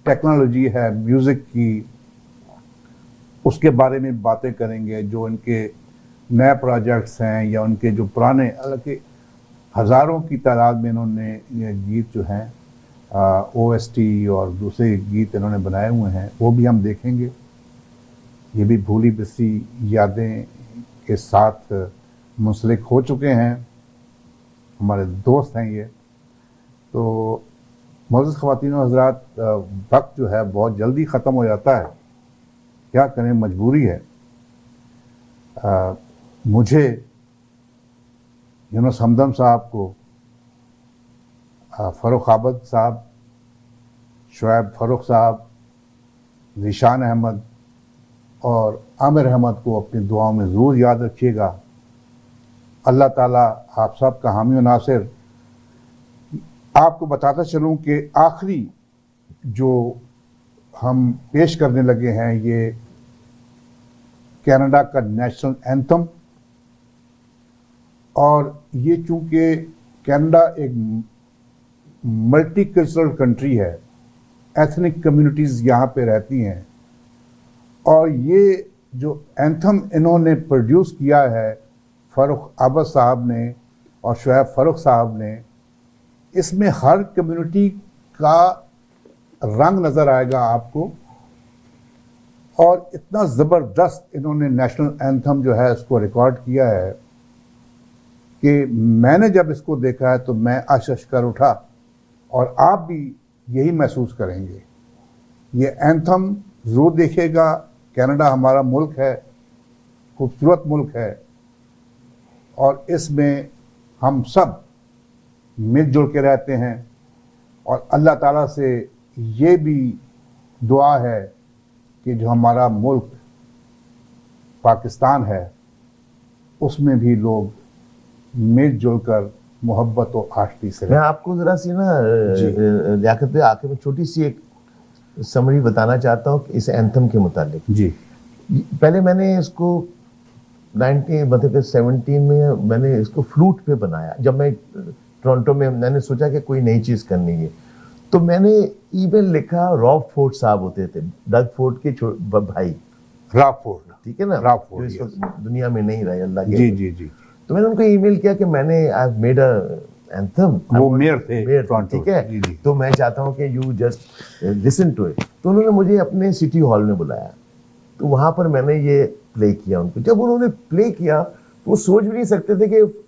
टेक्नोलॉजी है म्यूज़िक की उसके बारे में बातें करेंगे, जो इनके नए प्रोजेक्ट्स हैं या उनके जो पुराने, हालांकि हज़ारों की तादाद में इन्होंने ये गीत जो हैं OST और दूसरे गीत इन्होंने बनाए हुए हैं, वो भी हम देखेंगे। ये भी भूली बिसरी यादें के साथ मुंसलिक हो चुके हैं, हमारे दोस्त हैं ये। तो मोअज़्ज़ज़ ख़वातीन और हज़रात, वक्त जो है बहुत जल्दी ख़त्म हो जाता है, क्या करें, मजबूरी है। मुझे यूनुस हमदम साहब को, फ़ारूक आबद साहब, शुएब फ़ारूक साहब, ज़ीशान अहमद और आमिर अहमद को अपनी दुआओं में ज़रूर याद रखिएगा। अल्लाह ताला आप सब का हामी और नासिर। आपको बताता चलूँ कि आखिरी जो हम पेश करने लगे हैं ये कनाडा का नेशनल एंथम, और ये चूँकि कनाडा एक मल्टी कल्चरल कंट्री है, एथनिक कम्युनिटीज़ यहाँ पे रहती हैं, और ये जो एंथम इन्होंने प्रोड्यूस किया है फ़ारूक आबद साहब ने और शुएब फ़ारूक साहब ने, इसमें हर कम्युनिटी का रंग नज़र आएगा आपको। और इतना ज़बरदस्त इन्होंने नेशनल एंथम जो है इसको रिकॉर्ड किया है कि मैंने जब इसको देखा है तो मैं आशश कर उठा, और आप भी यही महसूस करेंगे। ये एंथम ज़रूर देखिएगा। कनाडा हमारा मुल्क है, खूबसूरत मुल्क है, और इसमें हम सब मिलजुल के रहते हैं। और अल्लाह ताला से ये भी दुआ है कि जो हमारा मुल्क पाकिस्तान है उसमें भी लोग मिलजुल कर मोहब्बत और आशती से। मैं आपको ज़रा सी ना लियाकत पे आके मैं छोटी सी एक समरी बताना चाहता हूँ इस एंथम के मुतालिक। जी, पहले मैंने इसको 17 में मैंने इसको फ्लूट पे बनाया। जब मैं टोरंटो में, मैंने सोचा कि कोई नई चीज़ करनी है, तो मैंने ईमेल लिखा। रॉब फोर्ड साहब होते थे, डग फोर्ड के भाई, रॉब फोर्ड, ठीक है ना, रॉब फोर्ड जो इस वक्त दुनिया में नहीं रहे, अल्लाह के। जी जी जी। तो मैंने उनको ईमेल किया कि मैंने आई मेड अ एंथम। वो मेयर थे टोरंटो, ठीक है। जी जी। तो मैं चाहता हूँ कि you just listen to it. तो उन्होंने मुझे अपने सिटी हॉल में बुलाया, तो वहाँ पर मैंने ये प्ले किया उनको। जब उन्होंने प्ले किया तो वो सोच भी नहीं सकते थे कि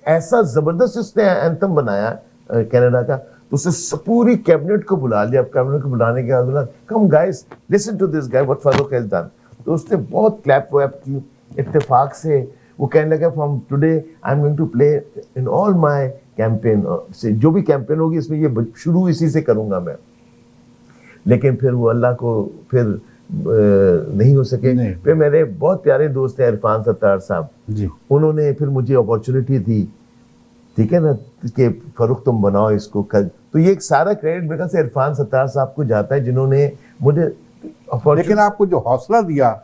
ऐसा ज़बरदस्त इसने एंथम बनाया कनाडा का। तो उससे पूरी कैबिनेट को बुला लिया। कैबिनेट को बुलाने के बाद बोला, come guys listen to this guy what Farooq has done. तो उसने बहुत क्लैप वैप की। इत्तेफाक से वो कहने लगा, from today I am going to play in all my campaign, से जो भी कैंपेन होगी इसमें ये शुरू इसी से करूँगा मैं। लेकिन फिर वो अल्लाह को फिर नहीं हो सके। फिर मेरे बहुत प्यारे दोस्त हैं इरफान सत्तार साहब जी, उन्होंने फिर मुझे अपॉर्चुनिटी दी, ठीक है ना, कि फ़ारूक तुम बनाओ इसको कल। तो ये एक सारा क्रेडिट मेरे ख्याल से इरफान सत्तार साहब को जाता है, जिन्होंने मुझे लेकिन आपको जो हौसला दिया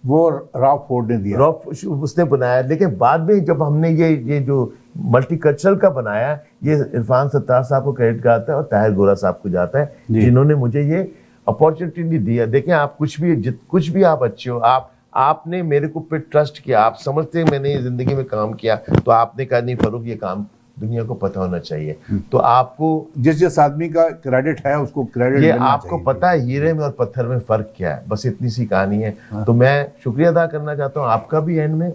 वो रॉब फोर्ड ने दिया। रॉब उसने बनाया। लेकिन बाद में जब हमने ये जो मल्टीकल्चरल का बनाया, ये इरफान सत्तार साहब को क्रेडिट जाता है और ताहिर गोरा साहब को जाता है, जिन्होंने मुझे ये अपॉर्चुनिटी दिया। देखें, आप कुछ भी आप अच्छे हो, आपने मेरे को पे ट्रस्ट किया, आप समझते हैं मैंने जिंदगी में काम किया, तो आपने कहा नहीं फरूक ये काम दुनिया को पता होना चाहिए। तो आपको जिस आदमी का क्रेडिट है उसको क्रेडिट ये मिलना आपको चाहिए। पता है हीरे में और पत्थर में फर्क क्या है, बस इतनी सी कहानी है। तो मैं शुक्रिया अदा करना चाहता हूँ आपका भी, एंड में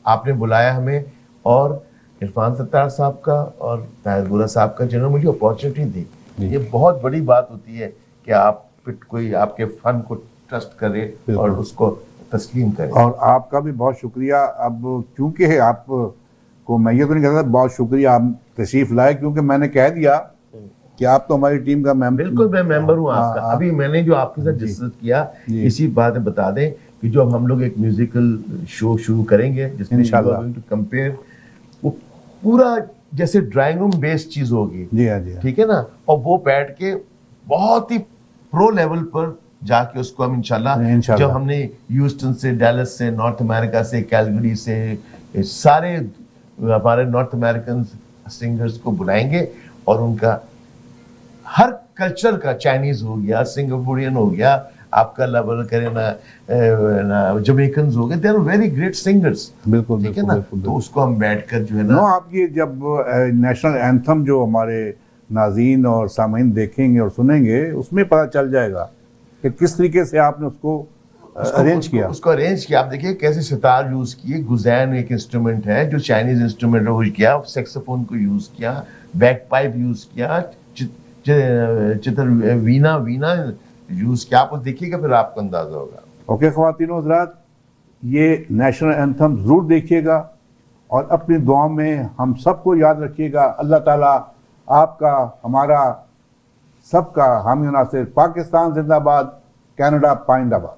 आपने बुलाया हमें, और इरफान सत्तार साहब का और ताहिर बुरा साहब का, जिन्होंने मुझे अपॉर्चुनिटी दी। ये बहुत बड़ी बात होती है कि आप कोई आपके फन को ट्रस्ट करे और उसको तस्लीम करे। और आपका भी बहुत शुक्रिया। अब क्योंकि आप को मैं ये तो नहीं कहता बहुत शुक्रिया आप तशरीफ लाए, क्योंकि मैंने कह दिया कि आप तो हमारी टीम का मेंबर। बिल्कुल मैं मेंबर हूँ आपका। अभी मैंने जो आपके साथ डिस्कस किया, इसी बात में बता दें कि जो अब हम लोग एक म्यूजिकल शो शुरू करेंगे जिसमें इंशाल्लाह टू कंपेयर, वो पूरा जैसे ड्राइंग रूम बेस्ड चीज होगी। जी हाँ, जी हाँ। ठीक है ना, और वो बैठ के बहुत ही प्रो लेवल पर जाके उसको हम इंशाल्लाह जब हमने ह्यूस्टन से, डैलस से, नॉर्थ अमेरिका से, कैलगरी से, सारे हमारे नॉर्थ अमेरिकन सिंगर्स को बुलाएंगे और उनका हर कल्चर का, चाइनीज हो गया, सिंगापुरियन हो गया, आपका लेवल करें ना जमैकन्स हो गए, they are very great singers. बिल्कुल, ठीक है ना, तो उसको हम बैठकर जो है नो ना, आप ये जब नेशनल एंथम जो हमारे नाज़रीन और सामीन देखेंगे और सुनेंगे, उसमें पता चल जाएगा कि किस तरीके से आपने उसको अरेंज किया। उसको अरेंज किया। आप देखिए कैसे सितार यूज किए, गुजैन एक इंस्ट्रूमेंट है जो चाइनीज इंस्ट्रूमेंट यूज किया, सैक्सोफोन को यूज किया, बैक पाइप यूज किया, चित्र वीणा यूज किया। आप देखिएगा फिर आपको अंदाजा होगा। ओके ख्वातीनो हज़रात, ये नेशनल एंथम ज़रूर देखिएगा और अपनी दुआ में हम सबको याद रखिएगा। अल्लाह ताला आपका, हमारा, सबका हामी नासिर। पाकिस्तान जिंदाबाद, कनाडा पाइंदाबाद।